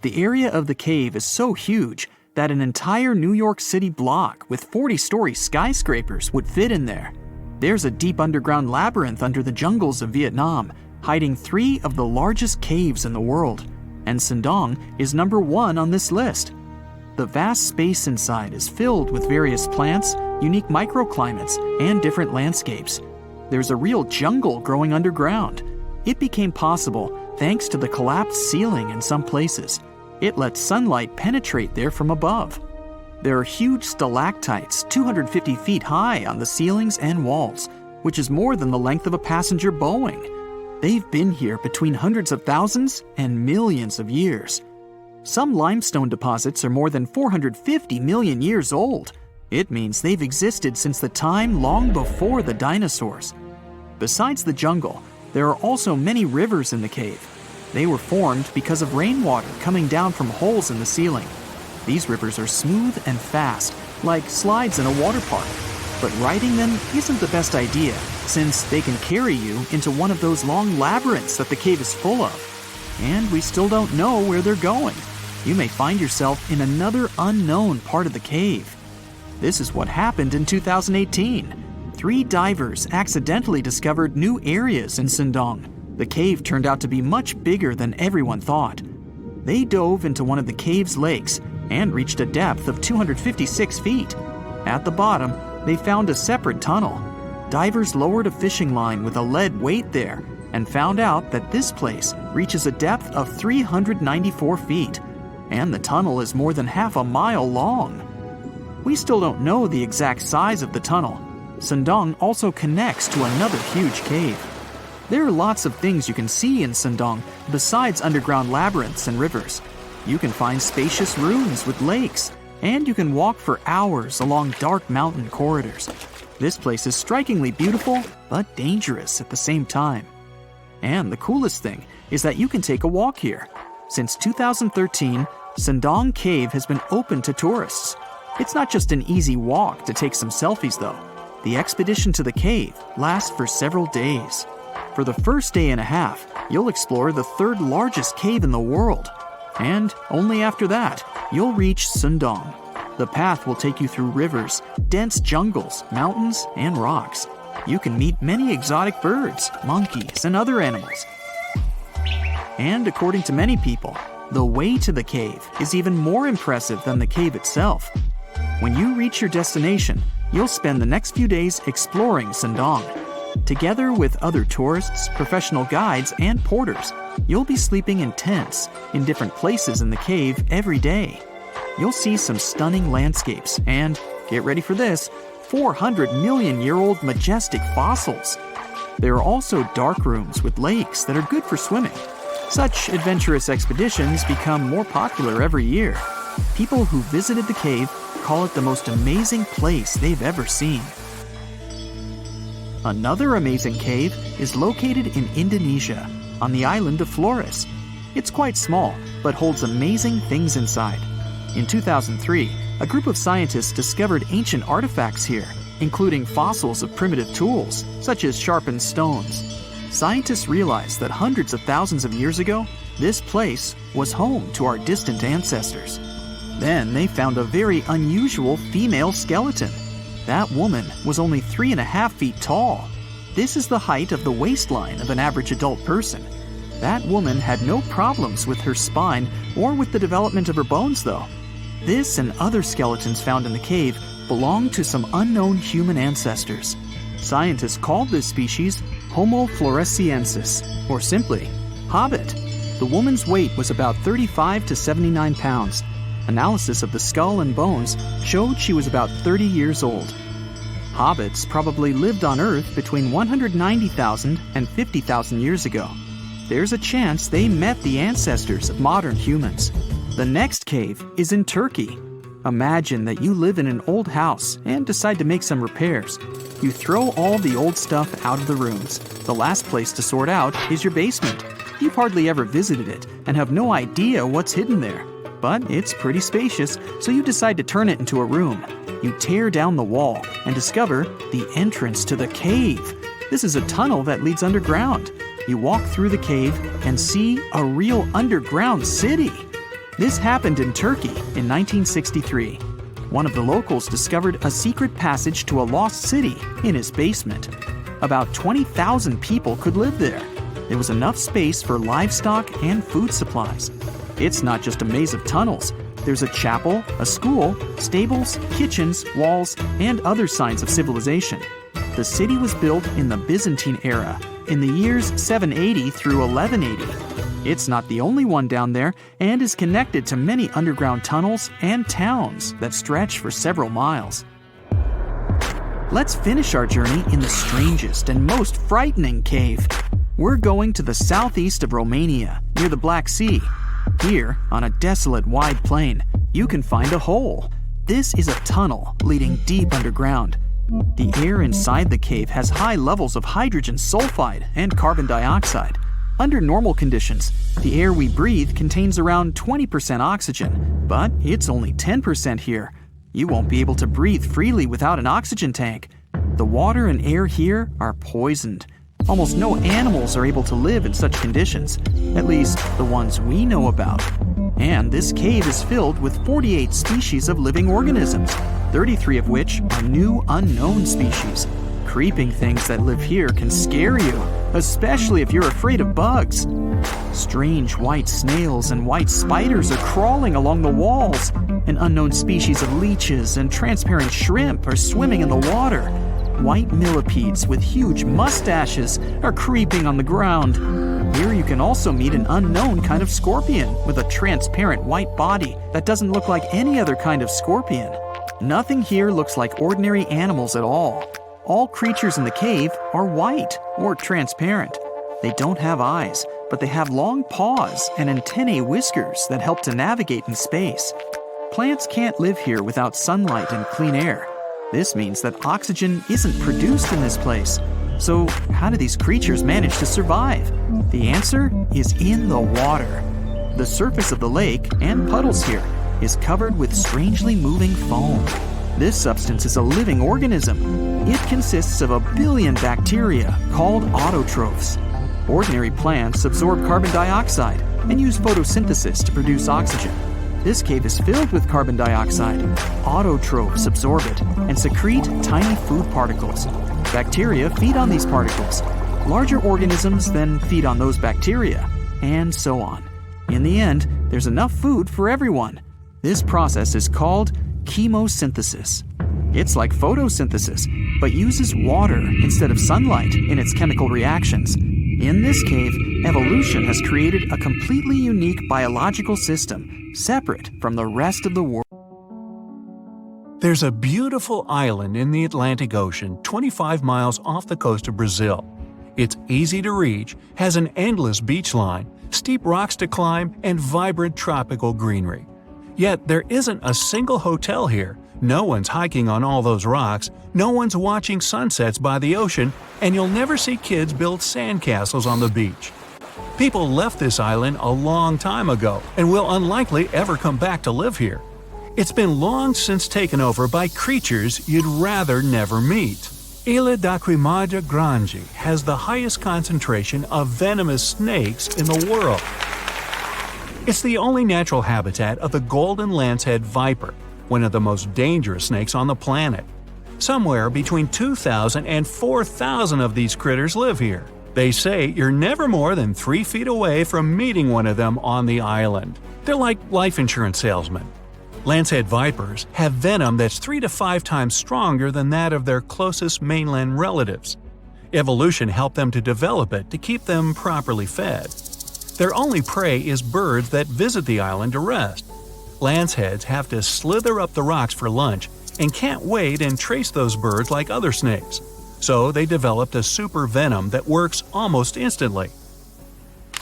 The area of the cave is so huge that an entire New York City block with 40-story skyscrapers would fit in there. There's a deep underground labyrinth under the jungles of Vietnam, hiding 3 of the largest caves in the world, and Sundong is number 1 on this list. The vast space inside is filled with various plants, unique microclimates, and different landscapes. There's a real jungle growing underground. It became possible thanks to the collapsed ceiling in some places. It lets sunlight penetrate there from above. There are huge stalactites 250 feet high on the ceilings and walls, which is more than the length of a passenger Boeing. They've been here between hundreds of thousands and millions of years. Some limestone deposits are more than 450 million years old. It means they've existed since the time long before the dinosaurs. Besides the jungle, there are also many rivers in the cave. They were formed because of rainwater coming down from holes in the ceiling. These rivers are smooth and fast, like slides in a water park. But riding them isn't the best idea, since they can carry you into one of those long labyrinths that the cave is full of. And we still don't know where they're going. You may find yourself in another unknown part of the cave. This is what happened in 2018. 3 divers accidentally discovered new areas in Sindong. The cave turned out to be much bigger than everyone thought. They dove into one of the cave's lakes and reached a depth of 256 feet. At the bottom, they found a separate tunnel. Divers lowered a fishing line with a lead weight there and found out that this place reaches a depth of 394 feet, and the tunnel is more than half a mile long. We still don't know the exact size of the tunnel. Sindong also connects to another huge cave. There are lots of things you can see in Sindong besides underground labyrinths and rivers. You can find spacious rooms with lakes, and you can walk for hours along dark mountain corridors. This place is strikingly beautiful, but dangerous at the same time. And the coolest thing is that you can take a walk here. Since 2013, Sindong Cave has been open to tourists. It's not just an easy walk to take some selfies though. The expedition to the cave lasts for several days. For the first day and a half, you'll explore the 3rd largest cave in the world. And only after that, you'll reach Sindong. The path will take you through rivers, dense jungles, mountains, and rocks. You can meet many exotic birds, monkeys, and other animals. And according to many people, the way to the cave is even more impressive than the cave itself. When you reach your destination, you'll spend the next few days exploring Sindong. Together with other tourists, professional guides, and porters, you'll be sleeping in tents in different places in the cave every day. You'll see some stunning landscapes and, get ready for this, 400-million-year-old majestic fossils. There are also dark rooms with lakes that are good for swimming. Such adventurous expeditions become more popular every year. People who visited the cave call it the most amazing place they've ever seen. Another amazing cave is located in Indonesia, on the island of Flores. It's quite small, but holds amazing things inside. In 2003, a group of scientists discovered ancient artifacts here, including fossils of primitive tools, such as sharpened stones. Scientists realized that hundreds of thousands of years ago, this place was home to our distant ancestors. Then they found a very unusual female skeleton. That woman was only 3.5 feet tall. This is the height of the waistline of an average adult person. That woman had no problems with her spine or with the development of her bones, though. This and other skeletons found in the cave belong to some unknown human ancestors. Scientists called this species Homo floresiensis, or simply, Hobbit. The woman's weight was about 35 to 79 pounds. Analysis of the skull and bones showed she was about 30 years old. Hobbits probably lived on Earth between 190,000 and 50,000 years ago. There's a chance they met the ancestors of modern humans. The next cave is in Turkey. Imagine that you live in an old house and decide to make some repairs. You throw all the old stuff out of the rooms. The last place to sort out is your basement. You've hardly ever visited it and have no idea what's hidden there. But it's pretty spacious, so you decide to turn it into a room. You tear down the wall and discover the entrance to the cave. This is a tunnel that leads underground. You walk through the cave and see a real underground city. This happened in Turkey in 1963. One of the locals discovered a secret passage to a lost city in his basement. About 20,000 people could live there. There was enough space for livestock and food supplies. It's not just a maze of tunnels. There's a chapel, a school, stables, kitchens, walls, and other signs of civilization. The city was built in the Byzantine era, in the years 780 through 1180. It's not the only one down there and is connected to many underground tunnels and towns that stretch for several miles. Let's finish our journey in the strangest and most frightening cave. We're going to the southeast of Romania, near the Black Sea. Here, on a desolate wide plain, you can find a hole. This is a tunnel leading deep underground. The air inside the cave has high levels of hydrogen sulfide and carbon dioxide. Under normal conditions, the air we breathe contains around 20% oxygen, but it's only 10% here. You won't be able to breathe freely without an oxygen tank. The water and air here are poisoned. Almost no animals are able to live in such conditions, at least the ones we know about. And this cave is filled with 48 species of living organisms, 33 of which are new unknown species. Creeping things that live here can scare you, especially if you're afraid of bugs. Strange white snails and white spiders are crawling along the walls. An unknown species of leeches and transparent shrimp are swimming in the water. White millipedes with huge mustaches are creeping on the ground. Here you can also meet an unknown kind of scorpion with a transparent white body that doesn't look like any other kind of scorpion. Nothing here looks like ordinary animals at all. All creatures in the cave are white or transparent. They don't have eyes, but they have long paws and antennae whiskers that help to navigate in space. Plants can't live here without sunlight and clean air. This means that oxygen isn't produced in this place. So how do these creatures manage to survive? The answer is in the water. The surface of the lake and puddles here is covered with strangely moving foam. This substance is a living organism. It consists of 1 billion bacteria called autotrophs. Ordinary plants absorb carbon dioxide and use photosynthesis to produce oxygen. This cave is filled with carbon dioxide. Autotrophs absorb it and secrete tiny food particles. Bacteria feed on these particles. Larger organisms then feed on those bacteria, and so on. In the end, there's enough food for everyone. This process is called chemosynthesis. It's like photosynthesis, but uses water instead of sunlight in its chemical reactions. In this cave, evolution has created a completely unique biological system, separate from the rest of the world. There's a beautiful island in the Atlantic Ocean 25 miles off the coast of Brazil. It's easy to reach, has an endless beach line, steep rocks to climb, and vibrant tropical greenery. Yet there isn't a single hotel here, no one's hiking on all those rocks, no one's watching sunsets by the ocean, and you'll never see kids build sandcastles on the beach. People left this island a long time ago and will unlikely ever come back to live here. It's been long since taken over by creatures you'd rather never meet. Ilha da Queimada Grande has the highest concentration of venomous snakes in the world. It's the only natural habitat of the golden lancehead viper, one of the most dangerous snakes on the planet. Somewhere between 2,000 and 4,000 of these critters live here. They say you're never more than 3 feet away from meeting one of them on the island. They're like life insurance salesmen. Lancehead vipers have venom that's 3 to 5 times stronger than that of their closest mainland relatives. Evolution helped them to develop it to keep them properly fed. Their only prey is birds that visit the island to rest. Lanceheads have to slither up the rocks for lunch and can't wait and trace those birds like other snakes. So they developed a super venom that works almost instantly.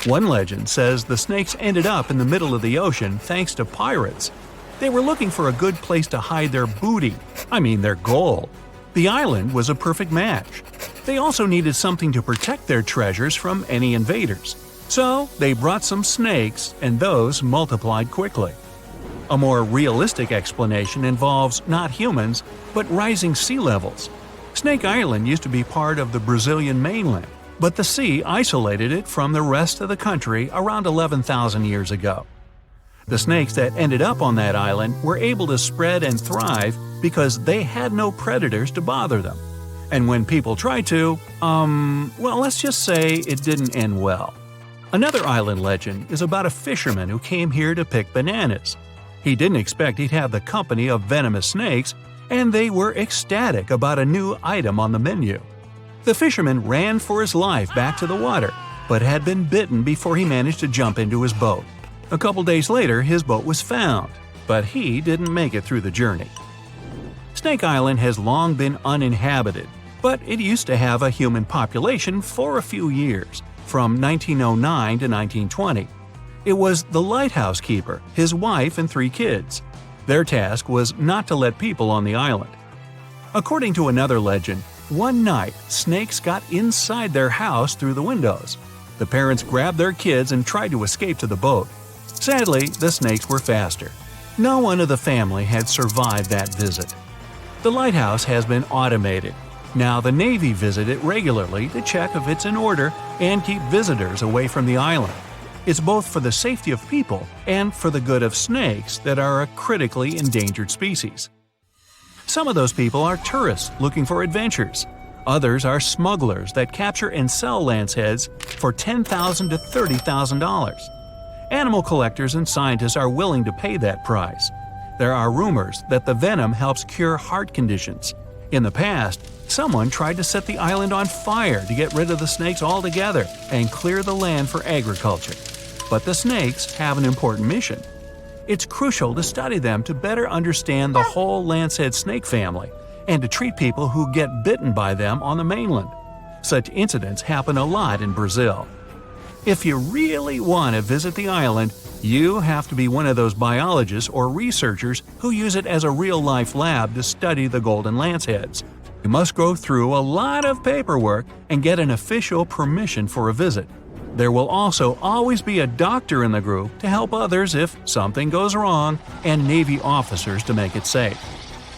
One legend says the snakes ended up in the middle of the ocean thanks to pirates. They were looking for a good place to hide their booty, their gold. The island was a perfect match. They also needed something to protect their treasures from any invaders. So they brought some snakes, and those multiplied quickly. A more realistic explanation involves not humans, but rising sea levels. Snake Island used to be part of the Brazilian mainland, but the sea isolated it from the rest of the country around 11,000 years ago. The snakes that ended up on that island were able to spread and thrive because they had no predators to bother them. And when people tried to, let's just say it didn't end well. Another island legend is about a fisherman who came here to pick bananas. He didn't expect he'd have the company of venomous snakes, and they were ecstatic about a new item on the menu. The fisherman ran for his life back to the water, but had been bitten before he managed to jump into his boat. A couple days later, his boat was found, but he didn't make it through the journey. Snake Island has long been uninhabited, but it used to have a human population for a few years, from 1909 to 1920. It was the lighthouse keeper, his wife, and 3 kids. Their task was not to let people on the island. According to another legend, one night snakes got inside their house through the windows. The parents grabbed their kids and tried to escape to the boat. Sadly, the snakes were faster. No one of the family had survived that visit. The lighthouse has been automated. Now the Navy visit it regularly to check if it's in order and keep visitors away from the island. It's both for the safety of people and for the good of snakes that are a critically endangered species. Some of those people are tourists looking for adventures. Others are smugglers that capture and sell lance heads for $10,000 to $30,000. Animal collectors and scientists are willing to pay that price. There are rumors that the venom helps cure heart conditions. In the past, someone tried to set the island on fire to get rid of the snakes altogether and clear the land for agriculture. But the snakes have an important mission. It's crucial to study them to better understand the whole lancehead snake family and to treat people who get bitten by them on the mainland. Such incidents happen a lot in Brazil. If you really want to visit the island, you have to be one of those biologists or researchers who use it as a real-life lab to study the golden lanceheads. You must go through a lot of paperwork and get an official permission for a visit. There will also always be a doctor in the group to help others if something goes wrong, and Navy officers to make it safe.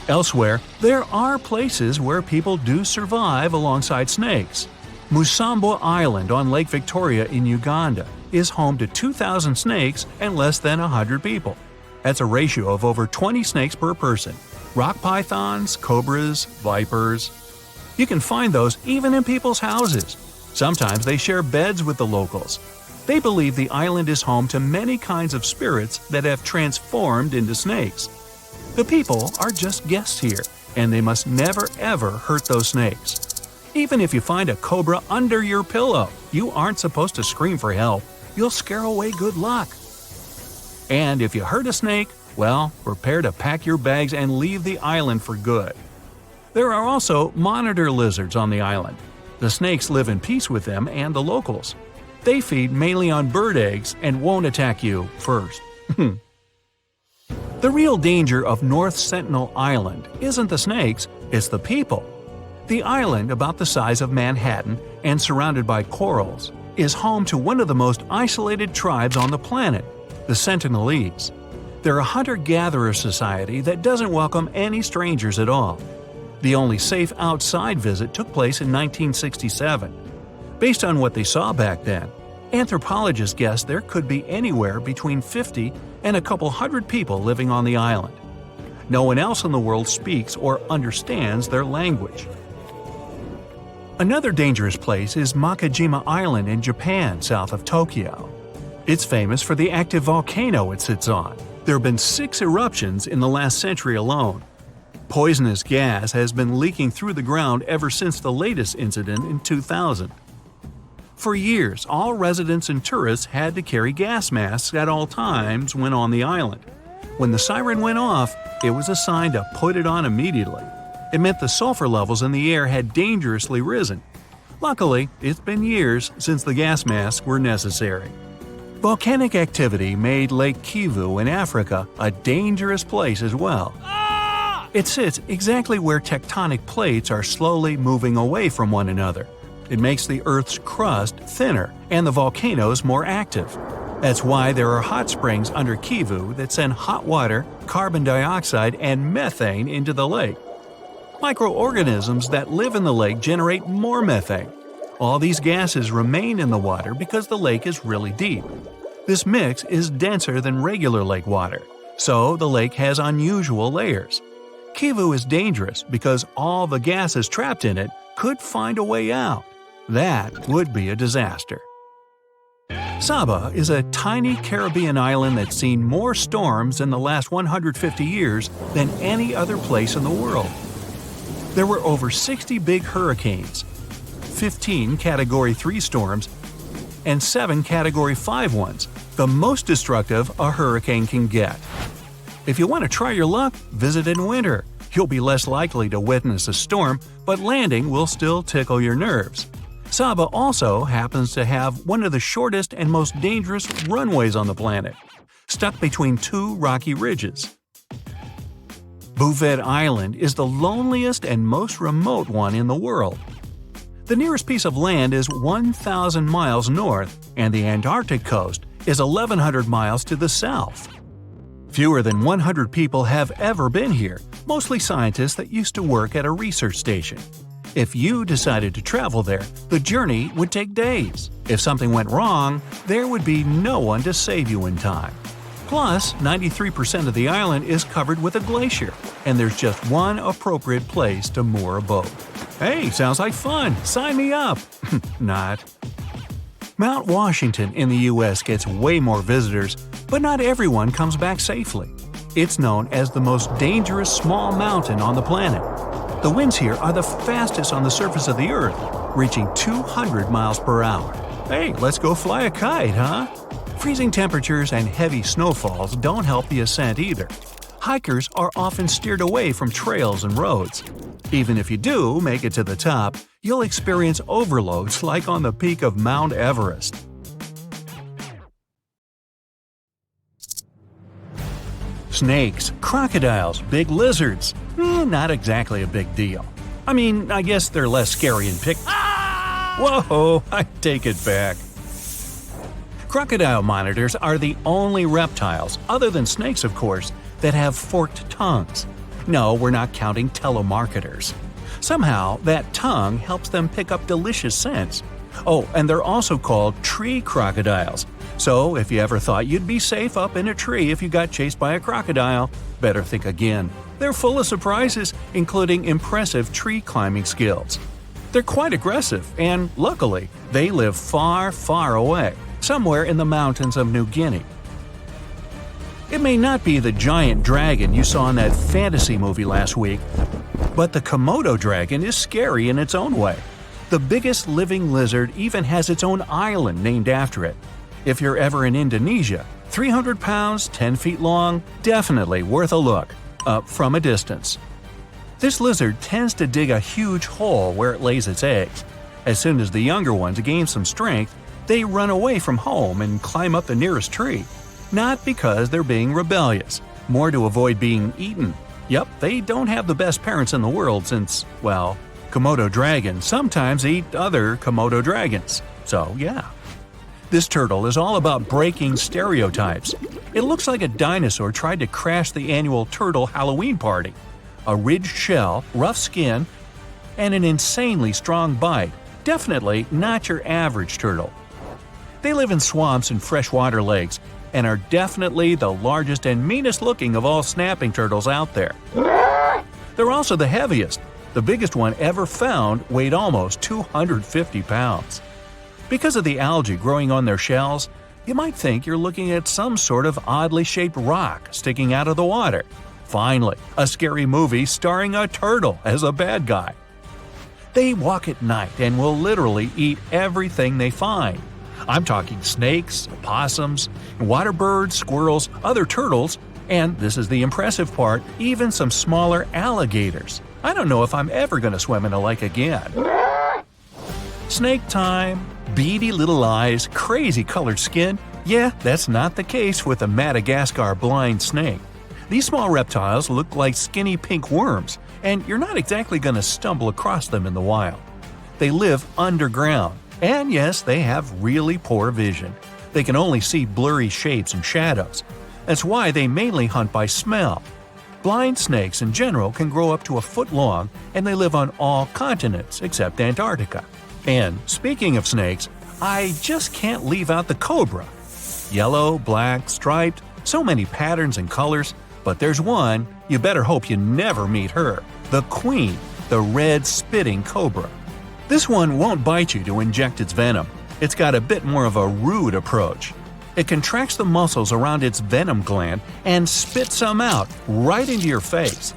Elsewhere, there are places where people do survive alongside snakes. Musambo Island on Lake Victoria in Uganda is home to 2,000 snakes and less than 100 people. That's a ratio of over 20 snakes per person. Rock pythons, cobras, vipers. You can find those even in people's houses. Sometimes they share beds with the locals. They believe the island is home to many kinds of spirits that have transformed into snakes. The people are just guests here, and they must never ever hurt those snakes. Even if you find a cobra under your pillow, you aren't supposed to scream for help. You'll scare away good luck. And if you hurt a snake, well, prepare to pack your bags and leave the island for good. There are also monitor lizards on the island. The snakes live in peace with them and the locals. They feed mainly on bird eggs and won't attack you first. The real danger of North Sentinel Island isn't the snakes, it's the people. The island, about the size of Manhattan and surrounded by corals, is home to one of the most isolated tribes on the planet, the Sentinelese. They're a hunter-gatherer society that doesn't welcome any strangers at all. The only safe outside visit took place in 1967. Based on what they saw back then, anthropologists guess there could be anywhere between 50 and a couple hundred people living on the island. No one else in the world speaks or understands their language. Another dangerous place is Makajima Island in Japan, south of Tokyo. It's famous for the active volcano it sits on. There have been 6 eruptions in the last century alone. Poisonous gas has been leaking through the ground ever since the latest incident in 2000. For years, all residents and tourists had to carry gas masks at all times when on the island. When the siren went off, it was a sign to put it on immediately. It meant the sulfur levels in the air had dangerously risen. Luckily, it's been years since the gas masks were necessary. Volcanic activity made Lake Kivu in Africa a dangerous place as well. It sits exactly where tectonic plates are slowly moving away from one another. It makes the Earth's crust thinner and the volcanoes more active. That's why there are hot springs under Kivu that send hot water, carbon dioxide, and methane into the lake. Microorganisms that live in the lake generate more methane. All these gases remain in the water because the lake is really deep. This mix is denser than regular lake water, so the lake has unusual layers. Kivu is dangerous because all the gases trapped in it could find a way out. That would be a disaster. Saba is a tiny Caribbean island that's seen more storms in the last 150 years than any other place in the world. There were over 60 big hurricanes, 15 Category 3 storms, and 7 Category 5 ones, the most destructive a hurricane can get. If you want to try your luck, visit in winter. You'll be less likely to witness a storm, but landing will still tickle your nerves. Saba also happens to have one of the shortest and most dangerous runways on the planet, stuck between two rocky ridges. Bouvet Island is the loneliest and most remote one in the world. The nearest piece of land is 1,000 miles north, and the Antarctic coast is 1,100 miles to the south. Fewer than 100 people have ever been here, mostly scientists that used to work at a research station. If you decided to travel there, the journey would take days. If something went wrong, there would be no one to save you in time. Plus, 93% of the island is covered with a glacier, and there's just one appropriate place to moor a boat. Hey, sounds like fun! Sign me up! Not. Mount Washington in the US gets way more visitors, but not everyone comes back safely. It's known as the most dangerous small mountain on the planet. The winds here are the fastest on the surface of the Earth, reaching 200 miles per hour. Hey, let's go fly a kite, huh? Freezing temperatures and heavy snowfalls don't help the ascent either. Hikers are often steered away from trails and roads. Even if you do make it to the top, you'll experience overloads like on the peak of Mount Everest. Snakes, crocodiles, big lizards. Not exactly a big deal. I mean, I guess they're less scary and Whoa, I take it back. Crocodile monitors are the only reptiles, other than snakes of course, that have forked tongues. No, we're not counting telemarketers. Somehow, that tongue helps them pick up delicious scents. Oh, and they're also called tree crocodiles. So, if you ever thought you'd be safe up in a tree if you got chased by a crocodile, better think again. They're full of surprises, including impressive tree climbing skills. They're quite aggressive, and luckily, they live far, far away, somewhere in the mountains of New Guinea. It may not be the giant dragon you saw in that fantasy movie last week, but the Komodo dragon is scary in its own way. The biggest living lizard even has its own island named after it. If you're ever in Indonesia, 300 pounds, 10 feet long, definitely worth a look, from a distance. This lizard tends to dig a huge hole where it lays its eggs. As soon as the younger ones gain some strength, they run away from home and climb up the nearest tree. Not because they're being rebellious, more to avoid being eaten. Yep, they don't have the best parents in the world since, well, Komodo dragons sometimes eat other Komodo dragons. So, yeah. This turtle is all about breaking stereotypes. It looks like a dinosaur tried to crash the annual turtle Halloween party. A ridged shell, rough skin, and an insanely strong bite. Definitely not your average turtle. They live in swamps and freshwater lakes, and are definitely the largest and meanest looking of all snapping turtles out there. They're also the heaviest. The biggest one ever found weighed almost 250 pounds. Because of the algae growing on their shells, you might think you're looking at some sort of oddly shaped rock sticking out of the water. Finally, a scary movie starring a turtle as a bad guy. They walk at night and will literally eat everything they find. I'm talking snakes, opossums, water birds, squirrels, other turtles, and this is the impressive part, even some smaller alligators. I don't know if I'm ever going to swim in a lake again. Snake time, beady little eyes, crazy colored skin. Yeah, that's not the case with the Madagascar blind snake. These small reptiles look like skinny pink worms, and you're not exactly going to stumble across them in the wild. They live underground, and yes, they have really poor vision. They can only see blurry shapes and shadows. That's why they mainly hunt by smell. Blind snakes in general can grow up to a foot long, and they live on all continents except Antarctica. And speaking of snakes, I just can't leave out the cobra. Yellow, black, striped, so many patterns and colors, but there's one, you better hope you never meet her, the queen, the red spitting cobra. This one won't bite you to inject its venom. It's got a bit more of a rude approach. It contracts the muscles around its venom gland and spits some out right into your face.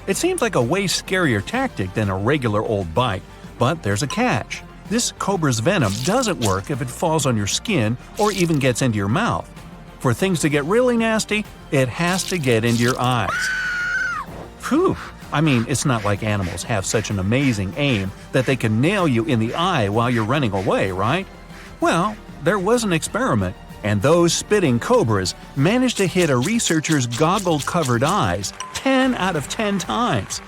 It seems like a way scarier tactic than a regular old bite, but there's a catch. This cobra's venom doesn't work if it falls on your skin or even gets into your mouth. For things to get really nasty, it has to get into your eyes. Phew! I mean, it's not like animals have such an amazing aim that they can nail you in the eye while you're running away, right? Well, there was an experiment, and those spitting cobras managed to hit a researcher's goggle-covered eyes 10 out of 10 times.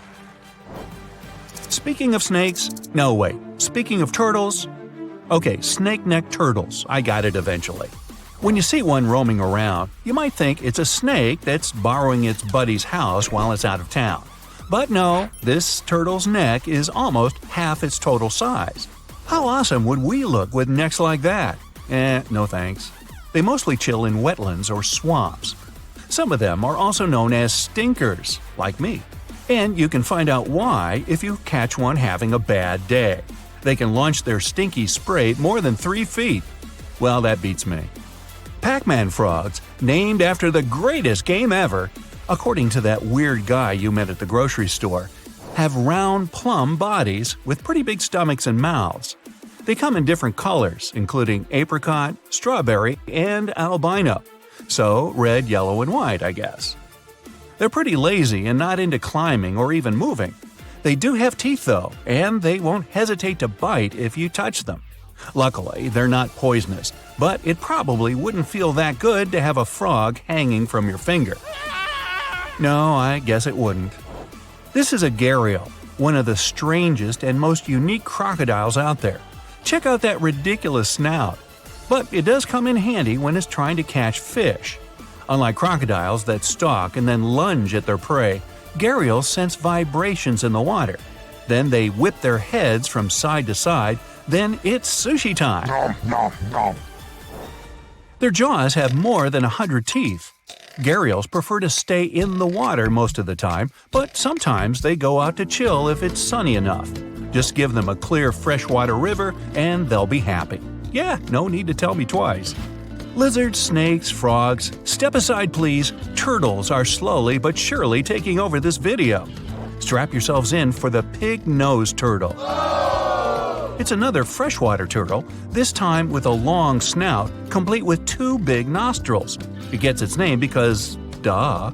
Speaking of snakes… no, wait. Speaking of turtles… okay, snake-necked turtles. I got it eventually. When you see one roaming around, you might think it's a snake that's borrowing its buddy's house while it's out of town. But no, this turtle's neck is almost half its total size. How awesome would we look with necks like that? No thanks. They mostly chill in wetlands or swamps. Some of them are also known as stinkers, like me. And you can find out why if you catch one having a bad day. They can launch their stinky spray more than 3 feet. Well, that beats me. Pac-Man frogs, named after the greatest game ever, according to that weird guy you met at the grocery store, have round plum bodies with pretty big stomachs and mouths. They come in different colors, including apricot, strawberry, and albino. So red, yellow, and white, I guess. They're pretty lazy and not into climbing or even moving. They do have teeth though, and they won't hesitate to bite if you touch them. Luckily, they're not poisonous, but it probably wouldn't feel that good to have a frog hanging from your finger. No, I guess it wouldn't. This is a gharial, one of the strangest and most unique crocodiles out there. Check out that ridiculous snout. But it does come in handy when it's trying to catch fish. Unlike crocodiles that stalk and then lunge at their prey, gharials sense vibrations in the water. Then they whip their heads from side to side, then it's sushi time. Nom, nom, nom. Their jaws have more than 100 teeth. Gharials prefer to stay in the water most of the time, but sometimes they go out to chill if it's sunny enough. Just give them a clear freshwater river and they'll be happy. Yeah, no need to tell me twice. Lizards, snakes, frogs, step aside please, turtles are slowly but surely taking over this video. Strap yourselves in for the pig-nosed turtle. It's another freshwater turtle, this time with a long snout, complete with 2 big nostrils. It gets its name because, duh.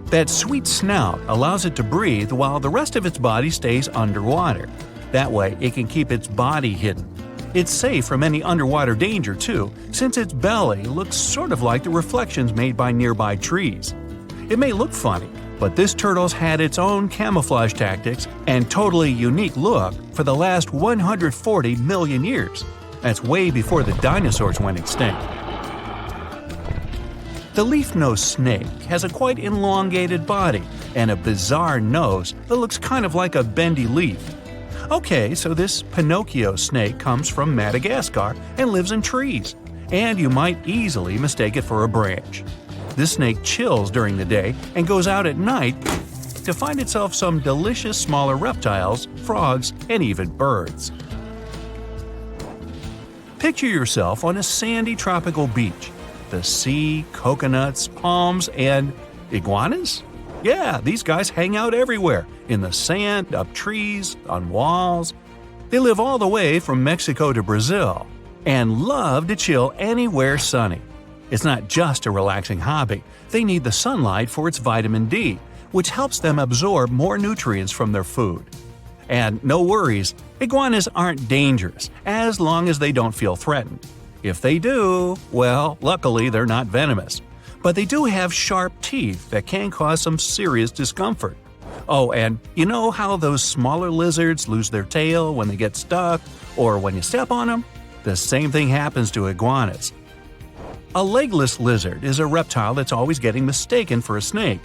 That sweet snout allows it to breathe while the rest of its body stays underwater. That way, it can keep its body hidden. It's safe from any underwater danger too, since its belly looks sort of like the reflections made by nearby trees. It may look funny, but this turtle's had its own camouflage tactics and totally unique look for the last 140 million years. That's way before the dinosaurs went extinct. The leaf-nosed snake has a quite elongated body and a bizarre nose that looks kind of like a bendy leaf. Okay, so this Pinocchio snake comes from Madagascar and lives in trees, and you might easily mistake it for a branch. This snake chills during the day and goes out at night to find itself some delicious smaller reptiles, frogs, and even birds. Picture yourself on a sandy tropical beach. The sea, coconuts, palms, and iguanas? Yeah, these guys hang out everywhere, in the sand, up trees, on walls. They live all the way from Mexico to Brazil, and love to chill anywhere sunny. It's not just a relaxing hobby, they need the sunlight for its vitamin D, which helps them absorb more nutrients from their food. And no worries, iguanas aren't dangerous, as long as they don't feel threatened. If they do, well, luckily they're not venomous. But they do have sharp teeth that can cause some serious discomfort. Oh, and you know how those smaller lizards lose their tail when they get stuck, or when you step on them? The same thing happens to iguanas. A legless lizard is a reptile that's always getting mistaken for a snake.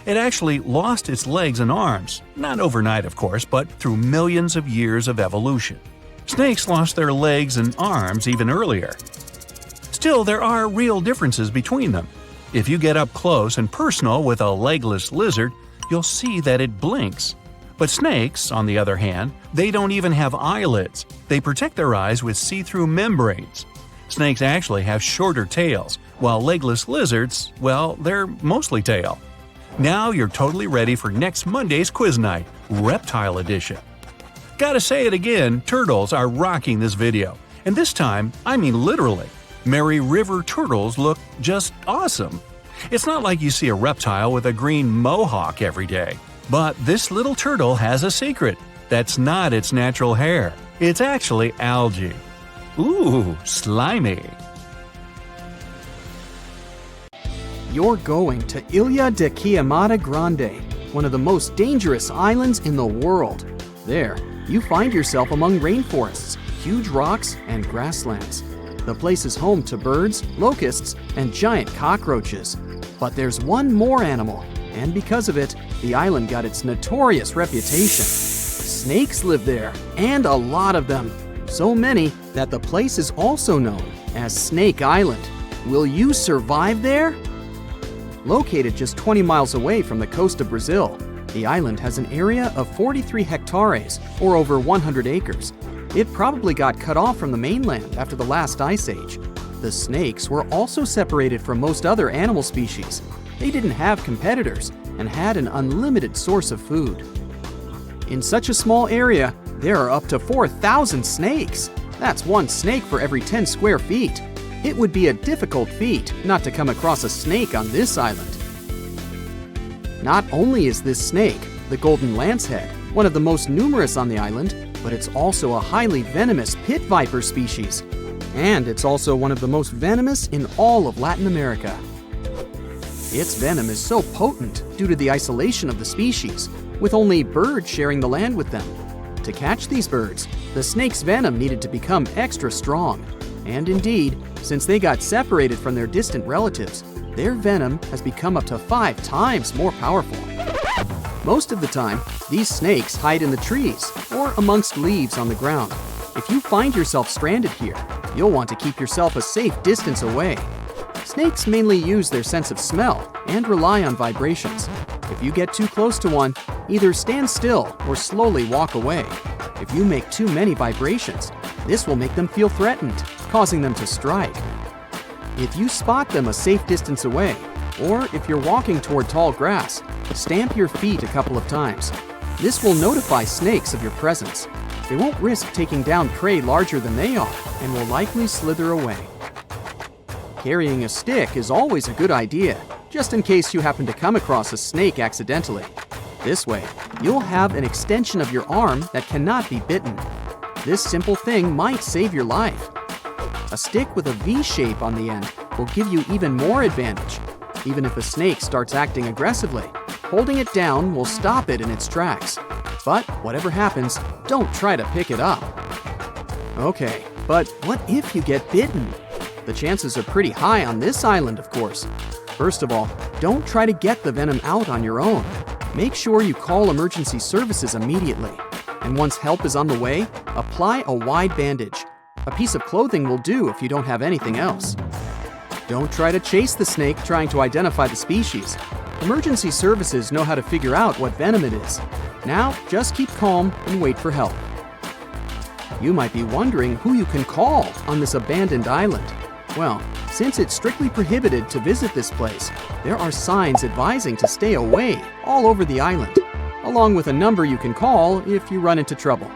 It actually lost its legs and arms, not overnight of course, but through millions of years of evolution. Snakes lost their legs and arms even earlier. Still, there are real differences between them. If you get up close and personal with a legless lizard, you'll see that it blinks. But snakes, on the other hand, they don't even have eyelids. They protect their eyes with see-through membranes. Snakes actually have shorter tails, while legless lizards, well, they're mostly tail. Now you're totally ready for next Monday's quiz night, Reptile Edition. Gotta say it again, turtles are rocking this video. And this time, I mean literally. Mary River turtles look just awesome. It's not like you see a reptile with a green mohawk every day. But this little turtle has a secret. That's not its natural hair. It's actually algae. Ooh, slimy. You're going to Ilha de Queimada Grande, one of the most dangerous islands in the world. There, you find yourself among rainforests, huge rocks, and grasslands. The place is home to birds, locusts, and giant cockroaches. But there's one more animal, and because of it, the island got its notorious reputation. Snakes live there, and a lot of them. So many that the place is also known as Snake Island. Will you survive there? Located just 20 miles away from the coast of Brazil, the island has an area of 43 hectares, or over 100 acres. It probably got cut off from the mainland after the last ice age. The snakes were also separated from most other animal species. They didn't have competitors and had an unlimited source of food. In such a small area, there are up to 4,000 snakes. That's one snake for every 10 square feet. It would be a difficult feat not to come across a snake on this island. Not only is this snake, the golden lancehead, one of the most numerous on the island, but it's also a highly venomous pit viper species. And it's also one of the most venomous in all of Latin America. Its venom is so potent due to the isolation of the species, with only birds sharing the land with them. To catch these birds, the snake's venom needed to become extra strong. And indeed, since they got separated from their distant relatives, their venom has become up to 5 times more powerful. Most of the time, these snakes hide in the trees or amongst leaves on the ground. If you find yourself stranded here, you'll want to keep yourself a safe distance away. Snakes mainly use their sense of smell and rely on vibrations. If you get too close to one, either stand still or slowly walk away. If you make too many vibrations, this will make them feel threatened, causing them to strike. If you spot them a safe distance away, or if you're walking toward tall grass, stamp your feet a couple of times. This will notify snakes of your presence. They won't risk taking down prey larger than they are and will likely slither away. Carrying a stick is always a good idea, just in case you happen to come across a snake accidentally. This way, you'll have an extension of your arm that cannot be bitten. This simple thing might save your life. A stick with a V shape on the end will give you even more advantage. Even if a snake starts acting aggressively, holding it down will stop it in its tracks. But whatever happens, don't try to pick it up. Okay, but what if you get bitten? The chances are pretty high on this island, of course. First of all, don't try to get the venom out on your own. Make sure you call emergency services immediately. And once help is on the way, apply a wide bandage. A piece of clothing will do if you don't have anything else. Don't try to chase the snake trying to identify the species. Emergency services know how to figure out what venom it is. Now, just keep calm and wait for help. You might be wondering who you can call on this abandoned island. Well, since it's strictly prohibited to visit this place, there are signs advising to stay away all over the island, along with a number you can call if you run into trouble.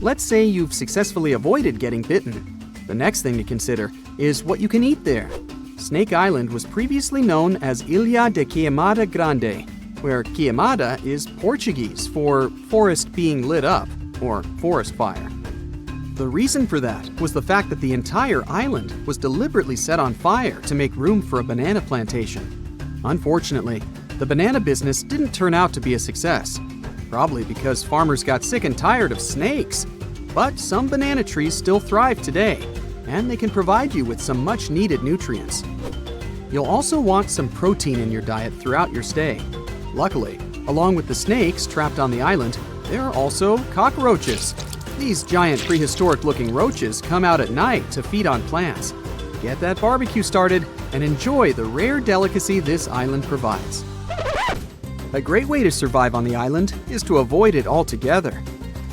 Let's say you've successfully avoided getting bitten. The next thing to consider is what you can eat there. Snake Island was previously known as Ilha de Queimada Grande, where queimada is Portuguese for forest being lit up, or forest fire. The reason for that was the fact that the entire island was deliberately set on fire to make room for a banana plantation. Unfortunately, the banana business didn't turn out to be a success, probably because farmers got sick and tired of snakes. But some banana trees still thrive today, and they can provide you with some much-needed nutrients. You'll also want some protein in your diet throughout your stay. Luckily, along with the snakes trapped on the island, there are also cockroaches. These giant prehistoric-looking roaches come out at night to feed on plants. Get that barbecue started and enjoy the rare delicacy this island provides. A great way to survive on the island is to avoid it altogether.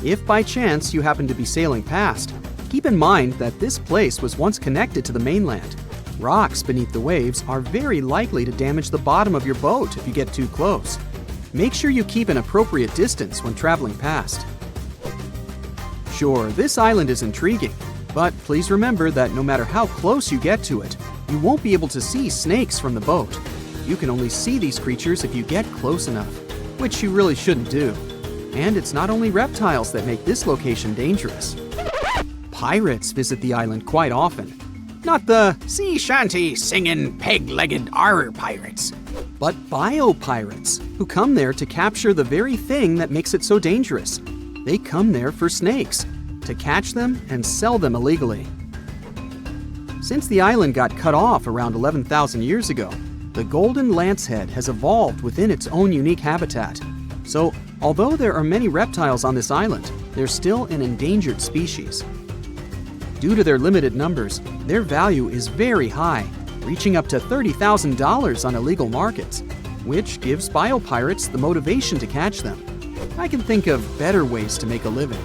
If by chance you happen to be sailing past, keep in mind that this place was once connected to the mainland. Rocks beneath the waves are very likely to damage the bottom of your boat if you get too close. Make sure you keep an appropriate distance when traveling past. Sure, this island is intriguing, but please remember that no matter how close you get to it, you won't be able to see snakes from the boat. You can only see these creatures if you get close enough, which you really shouldn't do. And it's not only reptiles that make this location dangerous. Pirates visit the island quite often. Not the sea shanty singing peg-legged arr pirates, but bio-pirates who come there to capture the very thing that makes it so dangerous. They come there for snakes, to catch them and sell them illegally. Since the island got cut off around 11,000 years ago, the golden lancehead has evolved within its own unique habitat. So, although there are many reptiles on this island, they're still an endangered species. Due to their limited numbers, their value is very high, reaching up to $30,000 on illegal markets, which gives biopirates the motivation to catch them. I can think of better ways to make a living.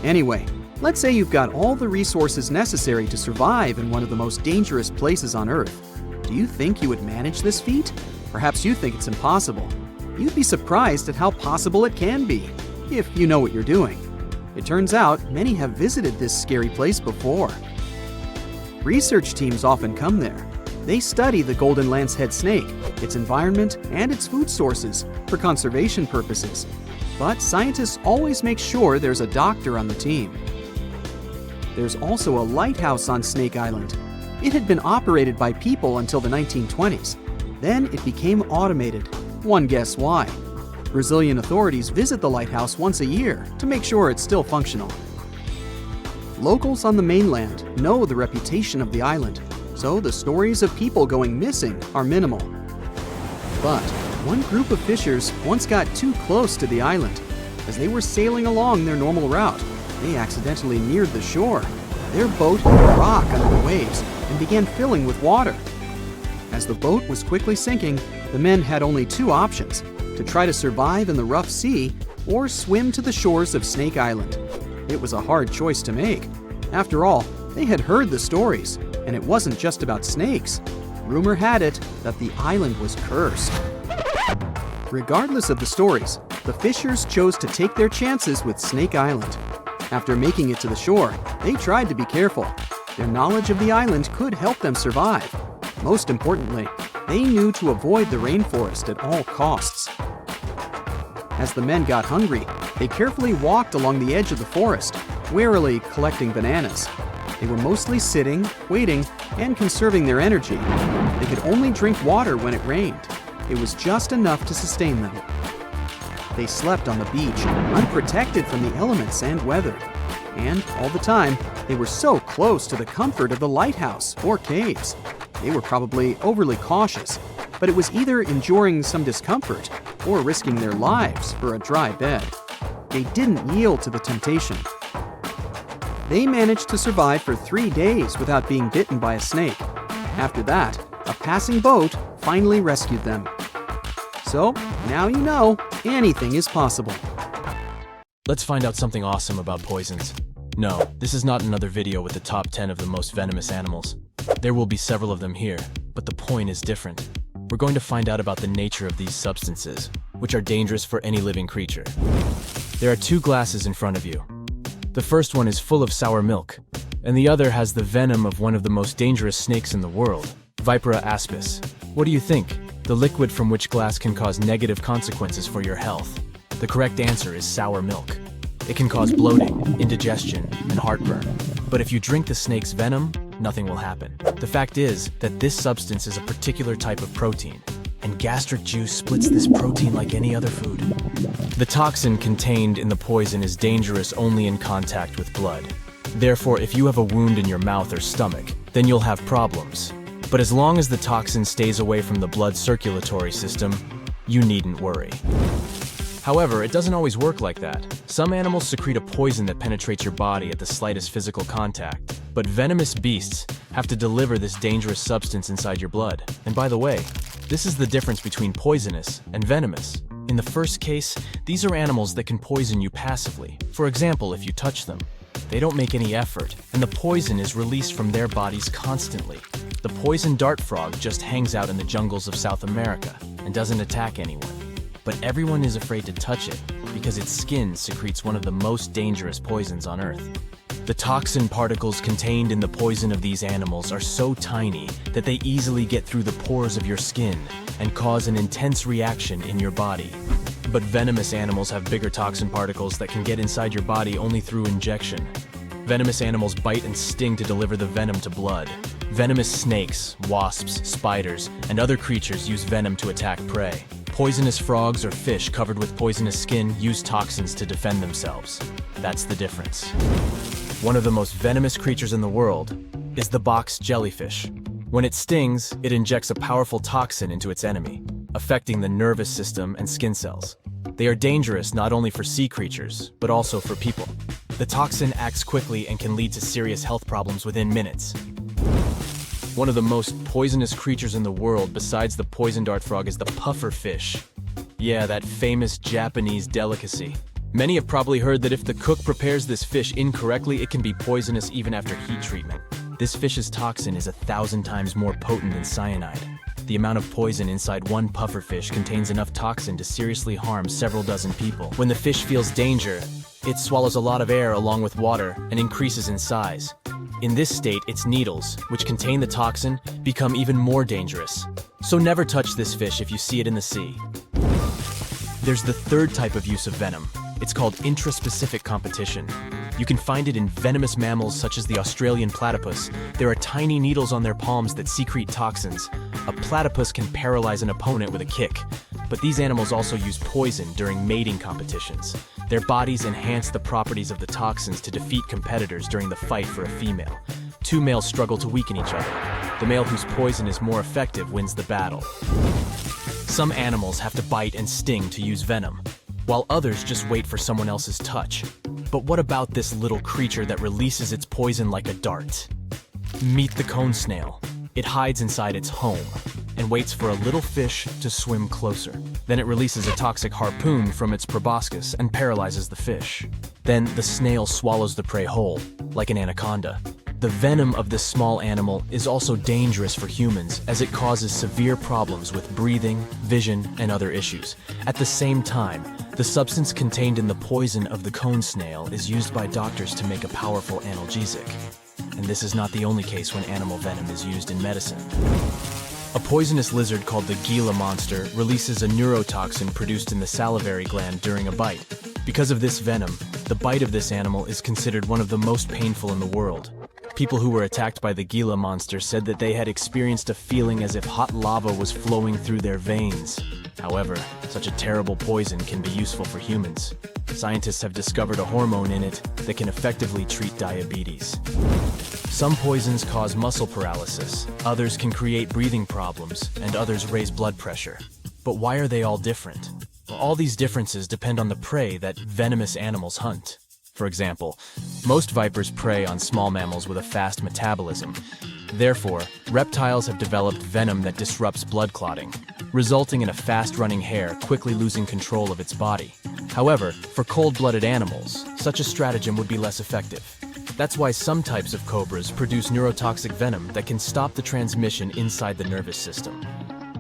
Anyway, let's say you've got all the resources necessary to survive in one of the most dangerous places on Earth. Do you think you would manage this feat? Perhaps you think it's impossible. You'd be surprised at how possible it can be, if you know what you're doing. It turns out many have visited this scary place before. Research teams often come there. They study the golden lancehead snake, its environment, and its food sources for conservation purposes. But scientists always make sure there's a doctor on the team. There's also a lighthouse on Snake Island. It had been operated by people until the 1920s. Then it became automated. One guess why. Brazilian authorities visit the lighthouse once a year to make sure it's still functional. Locals on the mainland know the reputation of the island, so the stories of people going missing are minimal. But one group of fishers once got too close to the island. As they were sailing along their normal route, they accidentally neared the shore. Their boat hit a rock under the waves and began filling with water. As the boat was quickly sinking, the men had only two options: to try to survive in the rough sea or swim to the shores of Snake Island. It was a hard choice to make. After all, they had heard the stories, and it wasn't just about snakes. Rumor had it that the island was cursed. Regardless of the stories, the fishers chose to take their chances with Snake Island. After making it to the shore, they tried to be careful. Their knowledge of the island could help them survive. Most importantly, they knew to avoid the rainforest at all costs. As the men got hungry, they carefully walked along the edge of the forest, warily collecting bananas. They were mostly sitting, waiting, and conserving their energy. They could only drink water when it rained. It was just enough to sustain them. They slept on the beach, unprotected from the elements and weather. And all the time, they were so close to the comfort of the lighthouse or caves. They were probably overly cautious, but it was either enduring some discomfort or risking their lives for a dry bed. They didn't yield to the temptation. They managed to survive for 3 days without being bitten by a snake. After that, a passing boat finally rescued them. So, now you know, anything is possible. Let's find out something awesome about poisons. No, this is not another video with the top 10 of the most venomous animals. There will be several of them here, but the point is different. We're going to find out about the nature of these substances, which are dangerous for any living creature. There are 2 glasses in front of you. The first one is full of sour milk, and the other has the venom of one of the most dangerous snakes in the world, Vipera aspis. What do you think? The liquid from which glass can cause negative consequences for your health? The correct answer is sour milk. It can cause bloating, indigestion, and heartburn. But if you drink the snake's venom, nothing will happen. The fact is that this substance is a particular type of protein, and gastric juice splits this protein like any other food. The toxin contained in the poison is dangerous only in contact with blood. Therefore, if you have a wound in your mouth or stomach, then you'll have problems. But as long as the toxin stays away from the blood circulatory system, you needn't worry. However, it doesn't always work like that. Some animals secrete a poison that penetrates your body at the slightest physical contact. But venomous beasts have to deliver this dangerous substance inside your blood. And by the way, this is the difference between poisonous and venomous. In the first case, these are animals that can poison you passively. For example, if you touch them. They don't make any effort, and the poison is released from their bodies constantly. The poison dart frog just hangs out in the jungles of South America and doesn't attack anyone. But everyone is afraid to touch it because its skin secretes one of the most dangerous poisons on Earth. The toxin particles contained in the poison of these animals are so tiny that they easily get through the pores of your skin and cause an intense reaction in your body. But venomous animals have bigger toxin particles that can get inside your body only through injection. Venomous animals bite and sting to deliver the venom to blood. Venomous snakes, wasps, spiders, and other creatures use venom to attack prey. Poisonous frogs or fish covered with poisonous skin use toxins to defend themselves. That's the difference. One of the most venomous creatures in the world is the box jellyfish. When it stings, it injects a powerful toxin into its enemy, affecting the nervous system and skin cells. They are dangerous not only for sea creatures, but also for people. The toxin acts quickly and can lead to serious health problems within minutes. One of the most poisonous creatures in the world besides the poison dart frog is the puffer fish. Yeah, that famous Japanese delicacy. Many have probably heard that if the cook prepares this fish incorrectly, it can be poisonous even after heat treatment. This fish's toxin is 1,000 times more potent than cyanide. The amount of poison inside one puffer fish contains enough toxin to seriously harm several dozen people. When the fish feels danger, it swallows a lot of air along with water and increases in size. In this state, its needles, which contain the toxin, become even more dangerous. So never touch this fish if you see it in the sea. There's the third type of use of venom. It's called intraspecific competition. You can find it in venomous mammals such as the Australian platypus. There are tiny needles on their palms that secrete toxins. A platypus can paralyze an opponent with a kick. But these animals also use poison during mating competitions. Their bodies enhance the properties of the toxins to defeat competitors during the fight for a female. Two males struggle to weaken each other. The male whose poison is more effective wins the battle. Some animals have to bite and sting to use venom, while others just wait for someone else's touch. But what about this little creature that releases its poison like a dart? Meet the cone snail. It hides inside its home and waits for a little fish to swim closer. Then it releases a toxic harpoon from its proboscis and paralyzes the fish. Then the snail swallows the prey whole, like an anaconda. The venom of this small animal is also dangerous for humans as it causes severe problems with breathing, vision, and other issues. At the same time, the substance contained in the poison of the cone snail is used by doctors to make a powerful analgesic. And this is not the only case when animal venom is used in medicine. A poisonous lizard called the Gila monster releases a neurotoxin produced in the salivary gland during a bite. Because of this venom, the bite of this animal is considered one of the most painful in the world. People who were attacked by the Gila monster said that they had experienced a feeling as if hot lava was flowing through their veins. However, such a terrible poison can be useful for humans. Scientists have discovered a hormone in it that can effectively treat diabetes. Some poisons cause muscle paralysis, others can create breathing problems, and others raise blood pressure. But why are they all different? Well, all these differences depend on the prey that venomous animals hunt. For example, most vipers prey on small mammals with a fast metabolism. Therefore, reptiles have developed venom that disrupts blood clotting, resulting in a fast-running hare quickly losing control of its body. However, for cold-blooded animals, such a stratagem would be less effective. That's why some types of cobras produce neurotoxic venom that can stop the transmission inside the nervous system.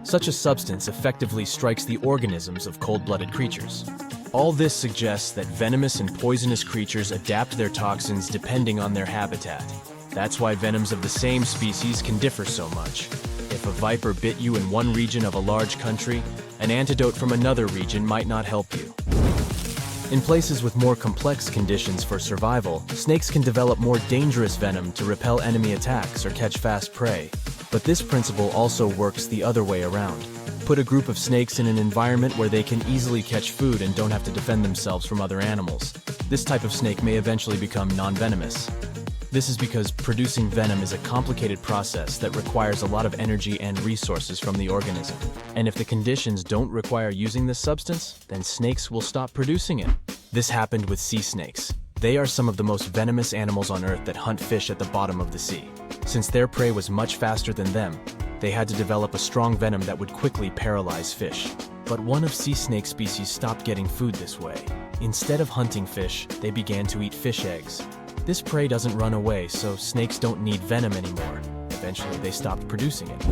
Such a substance effectively strikes the organisms of cold-blooded creatures. All this suggests that venomous and poisonous creatures adapt their toxins depending on their habitat. That's why venoms of the same species can differ so much. If a viper bit you in one region of a large country, an antidote from another region might not help you. In places with more complex conditions for survival, snakes can develop more dangerous venom to repel enemy attacks or catch fast prey. But this principle also works the other way around. Put a group of snakes in an environment where they can easily catch food and don't have to defend themselves from other animals. This type of snake may eventually become non-venomous. This is because producing venom is a complicated process that requires a lot of energy and resources from the organism. And if the conditions don't require using this substance, then snakes will stop producing it. This happened with sea snakes. They are some of the most venomous animals on Earth that hunt fish at the bottom of the sea. Since their prey was much faster than them, they had to develop a strong venom that would quickly paralyze fish. But one of sea snake species stopped getting food this way. Instead of hunting fish, they began to eat fish eggs. This prey doesn't run away, so snakes don't need venom anymore. Eventually, they stopped producing it.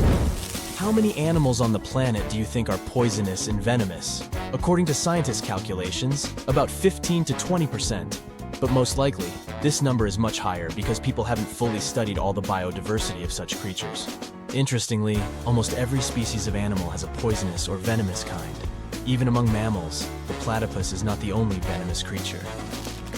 How many animals on the planet do you think are poisonous and venomous? According to scientists' calculations, about 15 to 20%. But most likely, this number is much higher because people haven't fully studied all the biodiversity of such creatures. Interestingly, almost every species of animal has a poisonous or venomous kind. Even among mammals, the platypus is not the only venomous creature.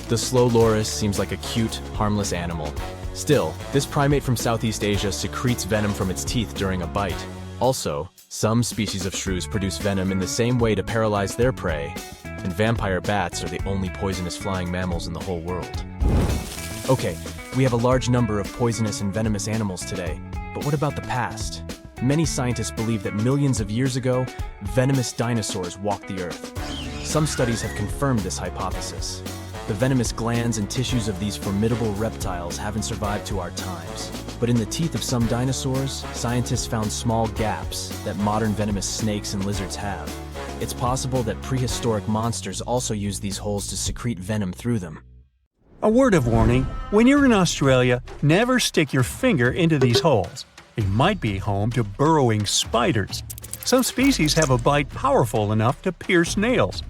The slow loris seems like a cute, harmless animal. Still, this primate from Southeast Asia secretes venom from its teeth during a bite. Also, some species of shrews produce venom in the same way to paralyze their prey, and vampire bats are the only poisonous flying mammals in the whole world. Okay, we have a large number of poisonous and venomous animals today, but what about the past? Many scientists believe that millions of years ago, venomous dinosaurs walked the Earth. Some studies have confirmed this hypothesis. The venomous glands and tissues of these formidable reptiles haven't survived to our times. But in the teeth of some dinosaurs, scientists found small gaps that modern venomous snakes and lizards have. It's possible that prehistoric monsters also used these holes to secrete venom through them. A word of warning, when you're in Australia, never stick your finger into these holes. They might be home to burrowing spiders. Some species have a bite powerful enough to pierce nails.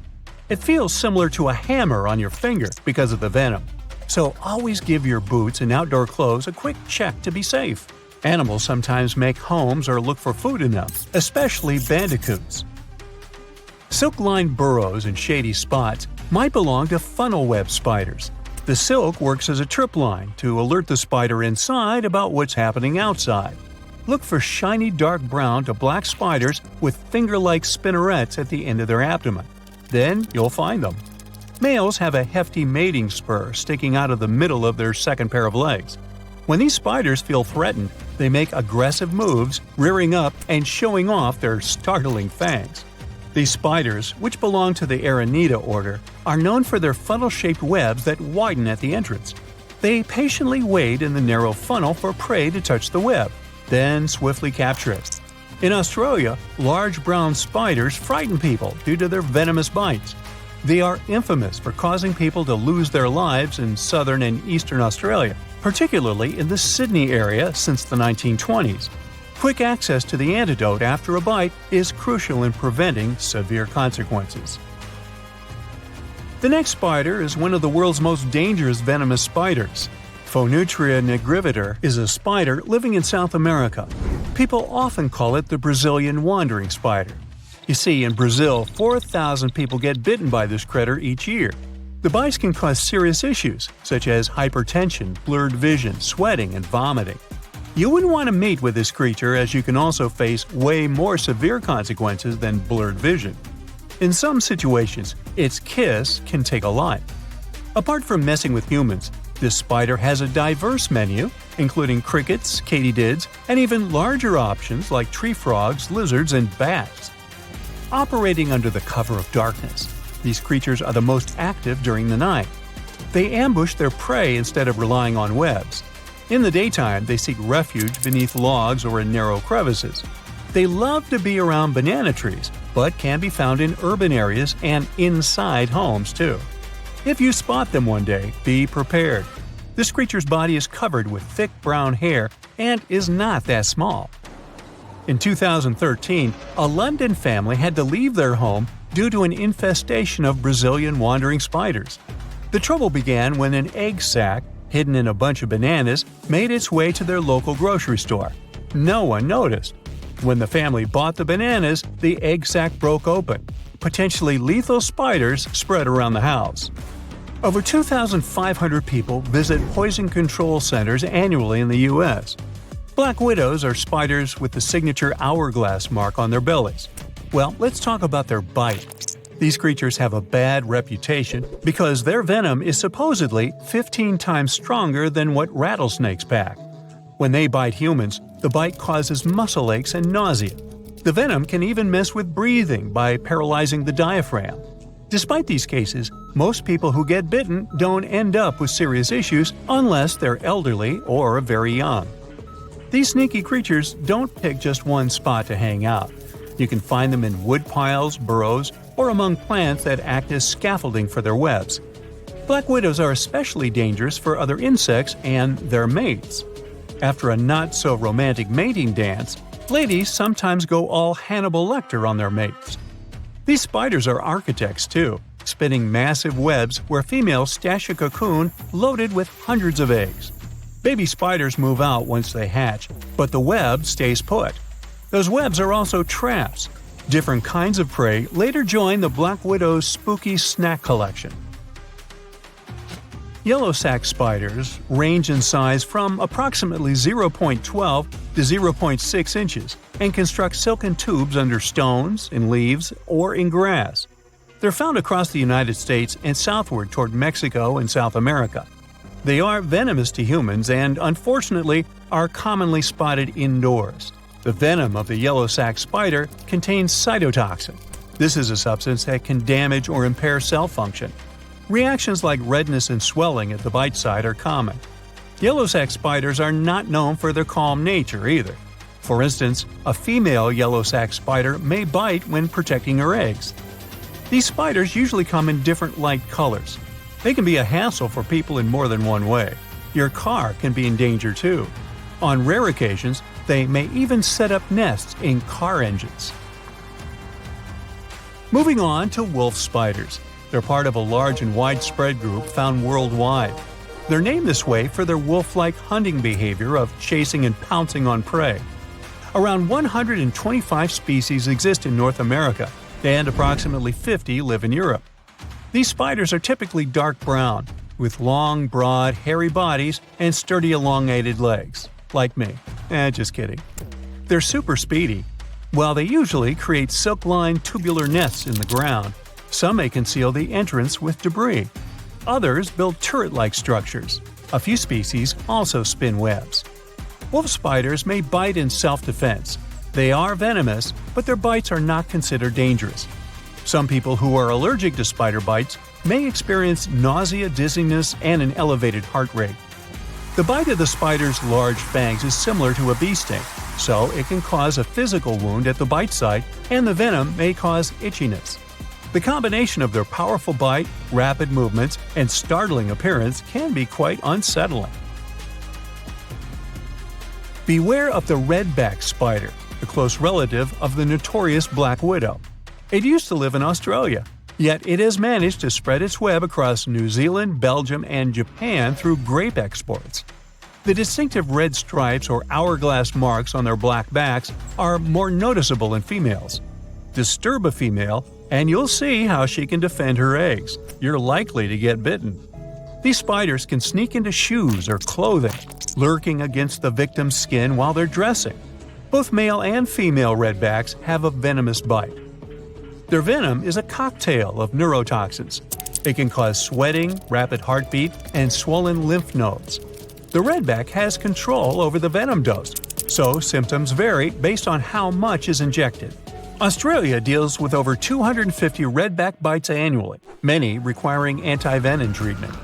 It feels similar to a hammer on your finger because of the venom. So always give your boots and outdoor clothes a quick check to be safe. Animals sometimes make homes or look for food in them, especially bandicoots. Silk-lined burrows in shady spots might belong to funnel web spiders. The silk works as a trip line to alert the spider inside about what's happening outside. Look for shiny dark brown to black spiders with finger-like spinnerets at the end of their abdomen. Then you'll find them. Males have a hefty mating spur sticking out of the middle of their second pair of legs. When these spiders feel threatened, they make aggressive moves, rearing up and showing off their startling fangs. These spiders, which belong to the Aranida order, are known for their funnel-shaped webs that widen at the entrance. They patiently wait in the narrow funnel for prey to touch the web, then swiftly capture it. In Australia, large brown spiders frighten people due to their venomous bites. They are infamous for causing people to lose their lives in southern and eastern Australia, particularly in the Sydney area since the 1920s. Quick access to the antidote after a bite is crucial in preventing severe consequences. The next spider is one of the world's most dangerous venomous spiders. Phonutria nigriviter is a spider living in South America. People often call it the Brazilian wandering spider. You see, in Brazil, 4,000 people get bitten by this critter each year. The bites can cause serious issues, such as hypertension, blurred vision, sweating, and vomiting. You wouldn't want to meet with this creature, as you can also face way more severe consequences than blurred vision. In some situations, its kiss can take a life. Apart from messing with humans, this spider has a diverse menu, including crickets, katydids, and even larger options like tree frogs, lizards, and bats. Operating under the cover of darkness, these creatures are the most active during the night. They ambush their prey instead of relying on webs. In the daytime, they seek refuge beneath logs or in narrow crevices. They love to be around banana trees, but can be found in urban areas and inside homes too. If you spot them one day, be prepared. This creature's body is covered with thick brown hair and is not that small. In 2013, a London family had to leave their home due to an infestation of Brazilian wandering spiders. The trouble began when an egg sac, hidden in a bunch of bananas, made its way to their local grocery store. No one noticed. When the family bought the bananas, the egg sac broke open. Potentially lethal spiders spread around the house. Over 2,500 people visit poison control centers annually in the U.S. Black widows are spiders with the signature hourglass mark on their bellies. Well, let's talk about their bite. These creatures have a bad reputation because their venom is supposedly 15 times stronger than what rattlesnakes pack. When they bite humans, the bite causes muscle aches and nausea. The venom can even mess with breathing by paralyzing the diaphragm. Despite these cases, most people who get bitten don't end up with serious issues unless they're elderly or very young. These sneaky creatures don't pick just one spot to hang out. You can find them in wood piles, burrows, or among plants that act as scaffolding for their webs. Black widows are especially dangerous for other insects and their mates. After a not-so-romantic mating dance, ladies sometimes go all Hannibal Lecter on their mates. These spiders are architects too, spinning massive webs where females stash a cocoon loaded with hundreds of eggs. Baby spiders move out once they hatch, but the web stays put. Those webs are also traps. Different kinds of prey later join the black widow's spooky snack collection. Yellow sac spiders range in size from approximately 0.12 to 0.6 inches and construct silken tubes under stones, in leaves, or in grass. They're found across the United States and southward toward Mexico and South America. They are venomous to humans and, unfortunately, are commonly spotted indoors. The venom of the yellow sac spider contains cytotoxin. This is a substance that can damage or impair cell function. Reactions like redness and swelling at the bite site are common. Yellow sac spiders are not known for their calm nature either. For instance, a female yellow sac spider may bite when protecting her eggs. These spiders usually come in different light colors. They can be a hassle for people in more than one way. Your car can be in danger too. On rare occasions, they may even set up nests in car engines. Moving on to wolf spiders. They're part of a large and widespread group found worldwide. They're named this way for their wolf-like hunting behavior of chasing and pouncing on prey. Around 125 species exist in North America, and approximately 50 live in Europe. These spiders are typically dark brown, with long, broad, hairy bodies and sturdy elongated legs. Like me. Just kidding. They're super speedy. While they usually create silk-lined tubular nests in the ground, some may conceal the entrance with debris. Others build turret-like structures. A few species also spin webs. Wolf spiders may bite in self-defense. They are venomous, but their bites are not considered dangerous. Some people who are allergic to spider bites may experience nausea, dizziness, and an elevated heart rate. The bite of the spider's large fangs is similar to a bee sting, so it can cause a physical wound at the bite site, and the venom may cause itchiness. The combination of their powerful bite, rapid movements, and startling appearance can be quite unsettling. Beware of the redback spider, a close relative of the notorious black widow. It used to live in Australia, yet it has managed to spread its web across New Zealand, Belgium, and Japan through grape exports. The distinctive red stripes or hourglass marks on their black backs are more noticeable in females. Disturb a female, and you'll see how she can defend her eggs. You're likely to get bitten. These spiders can sneak into shoes or clothing, lurking against the victim's skin while they're dressing. Both male and female redbacks have a venomous bite. Their venom is a cocktail of neurotoxins. It can cause sweating, rapid heartbeat, and swollen lymph nodes. The redback has control over the venom dose, so symptoms vary based on how much is injected. Australia deals with over 250 redback bites annually, many requiring antivenom treatment.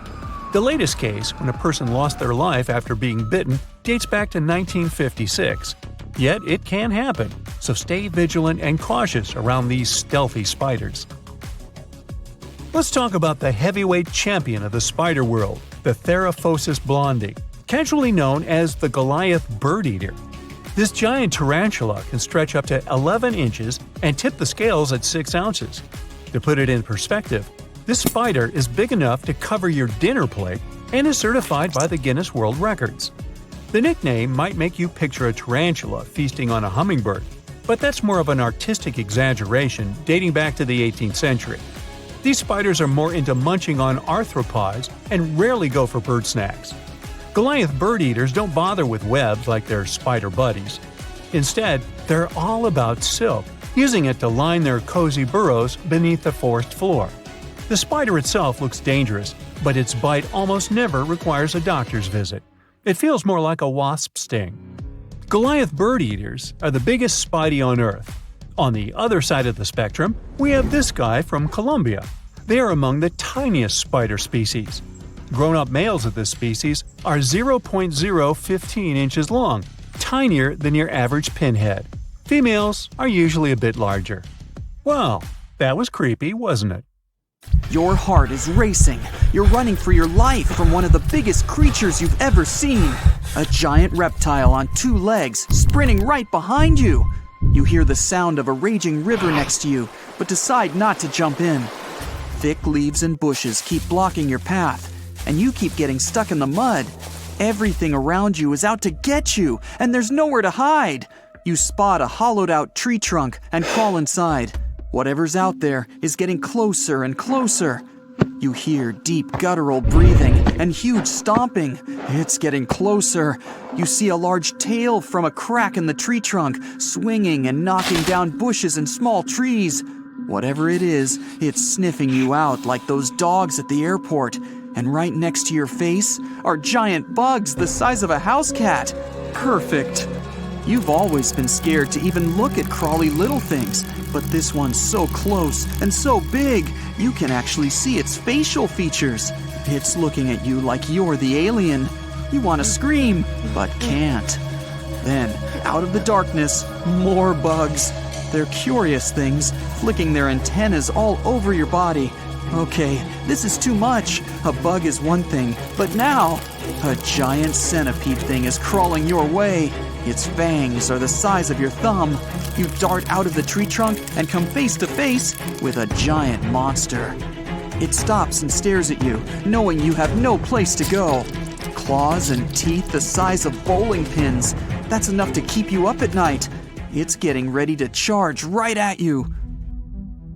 The latest case, when a person lost their life after being bitten, dates back to 1956. Yet it can happen, so stay vigilant and cautious around these stealthy spiders. Let's talk about the heavyweight champion of the spider world, the Theraphosis blondie, casually known as the Goliath bird eater. This giant tarantula can stretch up to 11 inches and tip the scales at 6 ounces. To put it in perspective, this spider is big enough to cover your dinner plate and is certified by the Guinness World Records. The nickname might make you picture a tarantula feasting on a hummingbird, but that's more of an artistic exaggeration dating back to the 18th century. These spiders are more into munching on arthropods and rarely go for bird snacks. Goliath bird eaters don't bother with webs like their spider buddies. Instead, they're all about silk, using it to line their cozy burrows beneath the forest floor. The spider itself looks dangerous, but its bite almost never requires a doctor's visit. It feels more like a wasp sting. Goliath bird eaters are the biggest spidey on Earth. On the other side of the spectrum, we have this guy from Colombia. They are among the tiniest spider species. Grown-up males of this species are 0.015 inches long, tinier than your average pinhead. Females are usually a bit larger. Well, that was creepy, wasn't it? Your heart is racing. You're running for your life from one of the biggest creatures you've ever seen. A giant reptile on 2 legs, sprinting right behind you. You hear the sound of a raging river next to you, but decide not to jump in. Thick leaves and bushes keep blocking your path, and you keep getting stuck in the mud. Everything around you is out to get you, and there's nowhere to hide. You spot a hollowed-out tree trunk and crawl inside. Whatever's out there is getting closer and closer. You hear deep guttural breathing and huge stomping. It's getting closer. You see a large tail from a crack in the tree trunk, swinging and knocking down bushes and small trees. Whatever it is, it's sniffing you out like those dogs at the airport. And right next to your face are giant bugs the size of a house cat. Perfect. You've always been scared to even look at crawly little things, but this one's so close and so big, you can actually see its facial features. It's looking at you like you're the alien. You want to scream, but can't. Then, out of the darkness, more bugs. They're curious things, flicking their antennas all over your body. Okay, this is too much. A bug is one thing, but now, a giant centipede thing is crawling your way. Its fangs are the size of your thumb. You dart out of the tree trunk and come face to face with a giant monster. It stops and stares at you, knowing you have no place to go. Claws and teeth the size of bowling pins. That's enough to keep you up at night. It's getting ready to charge right at you.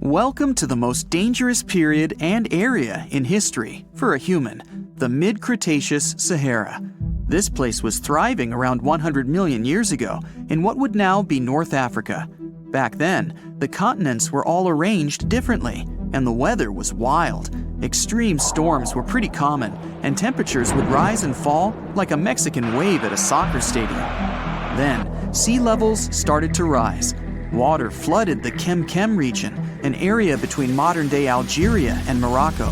Welcome to the most dangerous period and area in history for a human, the mid-Cretaceous Sahara. This place was thriving around 100 million years ago in what would now be North Africa. Back then, the continents were all arranged differently, and the weather was wild. Extreme storms were pretty common, and temperatures would rise and fall like a Mexican wave at a soccer stadium. Then, sea levels started to rise. Water flooded the Kem region, an area between modern-day Algeria and Morocco.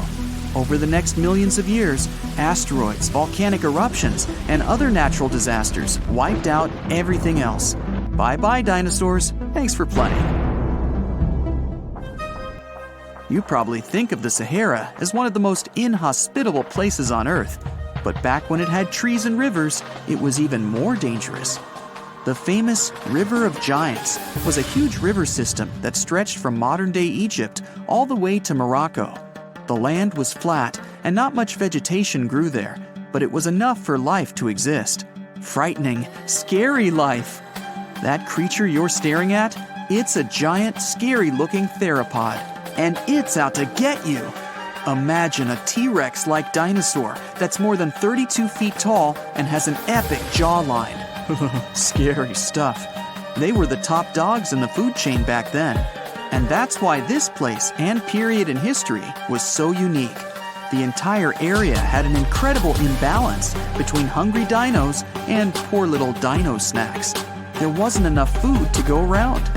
Over the next millions of years, asteroids, volcanic eruptions, and other natural disasters wiped out everything else. Bye-bye, dinosaurs. Thanks for playing. You probably think of the Sahara as one of the most inhospitable places on Earth, but back when it had trees and rivers, it was even more dangerous. The famous River of Giants was a huge river system that stretched from modern-day Egypt all the way to Morocco. The land was flat and not much vegetation grew there, but it was enough for life to exist. Frightening, scary life. That creature you're staring at, it's a giant, scary-looking theropod, and it's out to get you. Imagine a T-Rex-like dinosaur that's more than 32 feet tall and has an epic jawline. Scary stuff. They were the top dogs in the food chain back then. And that's why this place and period in history was so unique. The entire area had an incredible imbalance between hungry dinos and poor little dino snacks. There wasn't enough food to go around.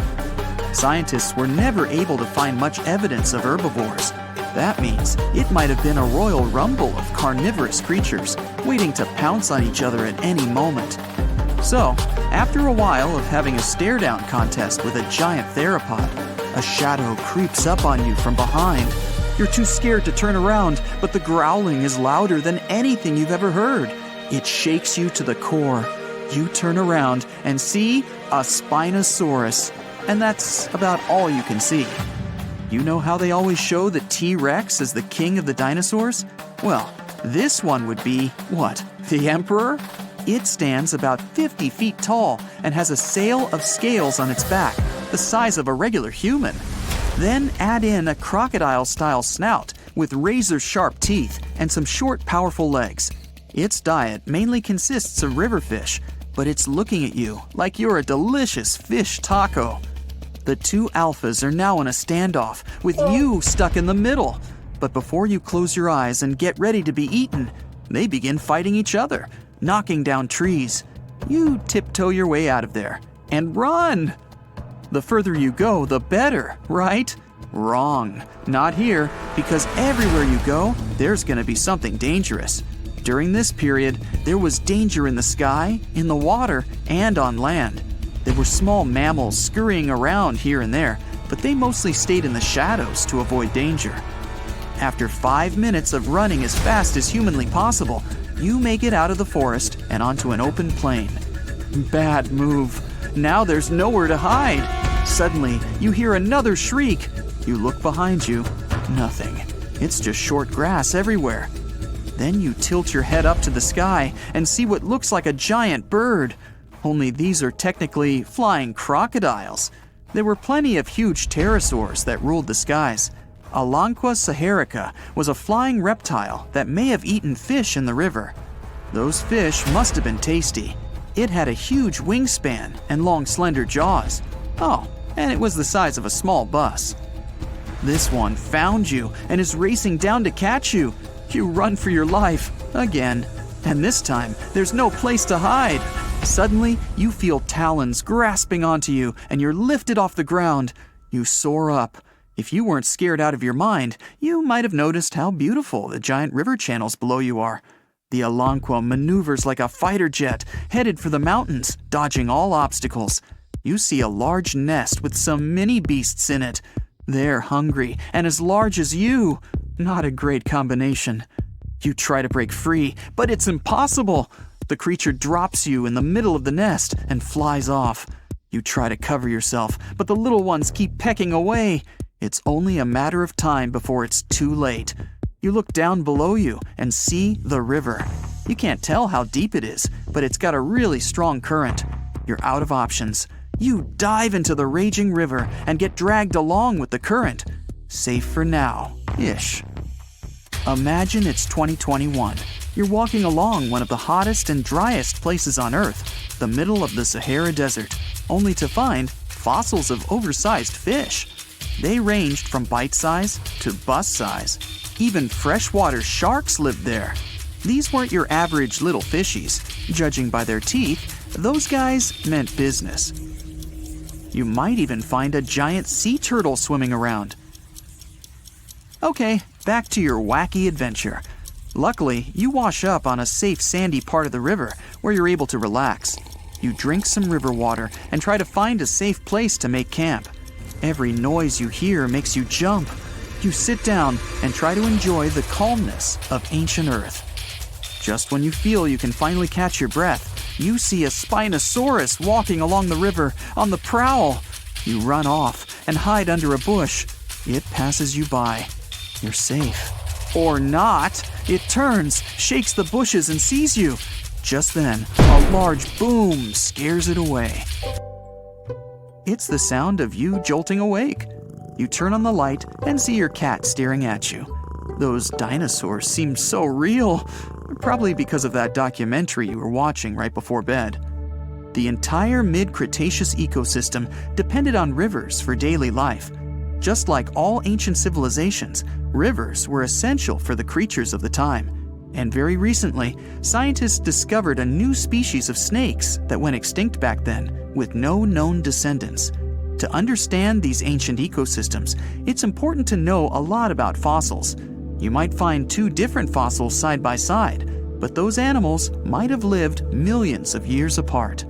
Scientists were never able to find much evidence of herbivores. That means it might have been a royal rumble of carnivorous creatures waiting to pounce on each other at any moment. So, after a while of having a stare-down contest with a giant theropod, a shadow creeps up on you from behind. You're too scared to turn around, but the growling is louder than anything you've ever heard. It shakes you to the core. You turn around and see a Spinosaurus, and that's about all you can see. You know how they always show the T-Rex as the king of the dinosaurs? Well, this one would be, what, the emperor? It stands about 50 feet tall and has a sail of scales on its back, the size of a regular human. Then add in a crocodile-style snout with razor-sharp teeth and some short, powerful legs. Its diet mainly consists of river fish, but it's looking at you like you're a delicious fish taco. The two alphas are now in a standoff, with you stuck in the middle. But before you close your eyes and get ready to be eaten, they begin fighting each other, knocking down trees. You tiptoe your way out of there and run. The further you go, the better, right? Wrong. Not here, because everywhere you go, there's going to be something dangerous. During this period, there was danger in the sky, in the water, and on land. There were small mammals scurrying around here and there, but they mostly stayed in the shadows to avoid danger. After 5 minutes of running as fast as humanly possible, you make it out of the forest and onto an open plain. Bad move. Now there's nowhere to hide. Suddenly, you hear another shriek. You look behind you. Nothing. It's just short grass everywhere. Then you tilt your head up to the sky and see what looks like a giant bird. Only these are technically flying crocodiles. There were plenty of huge pterosaurs that ruled the skies. Alanqua saharica was a flying reptile that may have eaten fish in the river. Those fish must have been tasty. It had a huge wingspan and long, slender jaws. Oh, and it was the size of a small bus. This one found you and is racing down to catch you. You run for your life, again. And this time, there's no place to hide. Suddenly, you feel talons grasping onto you and you're lifted off the ground. You soar up. If you weren't scared out of your mind, you might have noticed how beautiful the giant river channels below you are. The Alanqua maneuvers like a fighter jet, headed for the mountains, dodging all obstacles. You see a large nest with some mini beasts in it. They're hungry and as large as you. Not a great combination. You try to break free, but it's impossible. The creature drops you in the middle of the nest and flies off. You try to cover yourself, but the little ones keep pecking away. It's only a matter of time before it's too late. You look down below you and see the river. You can't tell how deep it is, but it's got a really strong current. You're out of options. You dive into the raging river and get dragged along with the current. Safe for now-ish. Imagine it's 2021. You're walking along one of the hottest and driest places on Earth, the middle of the Sahara Desert, only to find fossils of oversized fish. They ranged from bite-size to bus-size. Even freshwater sharks lived there. These weren't your average little fishies. Judging by their teeth, those guys meant business. You might even find a giant sea turtle swimming around. Okay, back to your wacky adventure. Luckily, you wash up on a safe sandy part of the river where you're able to relax. You drink some river water and try to find a safe place to make camp. Every noise you hear makes you jump. You sit down and try to enjoy the calmness of ancient Earth. Just when you feel you can finally catch your breath, you see a Spinosaurus walking along the river on the prowl. You run off and hide under a bush. It passes you by. You're safe. Or not. It turns, shakes the bushes, and sees you. Just then, a large boom scares it away. It's the sound of you jolting awake. You turn on the light and see your cat staring at you. Those dinosaurs seem so real, probably because of that documentary you were watching right before bed. The entire mid-Cretaceous ecosystem depended on rivers for daily life. Just like all ancient civilizations, rivers were essential for the creatures of the time. And very recently, scientists discovered a new species of snakes that went extinct back then, with no known descendants. To understand these ancient ecosystems, it's important to know a lot about fossils. You might find two different fossils side by side, but those animals might have lived millions of years apart.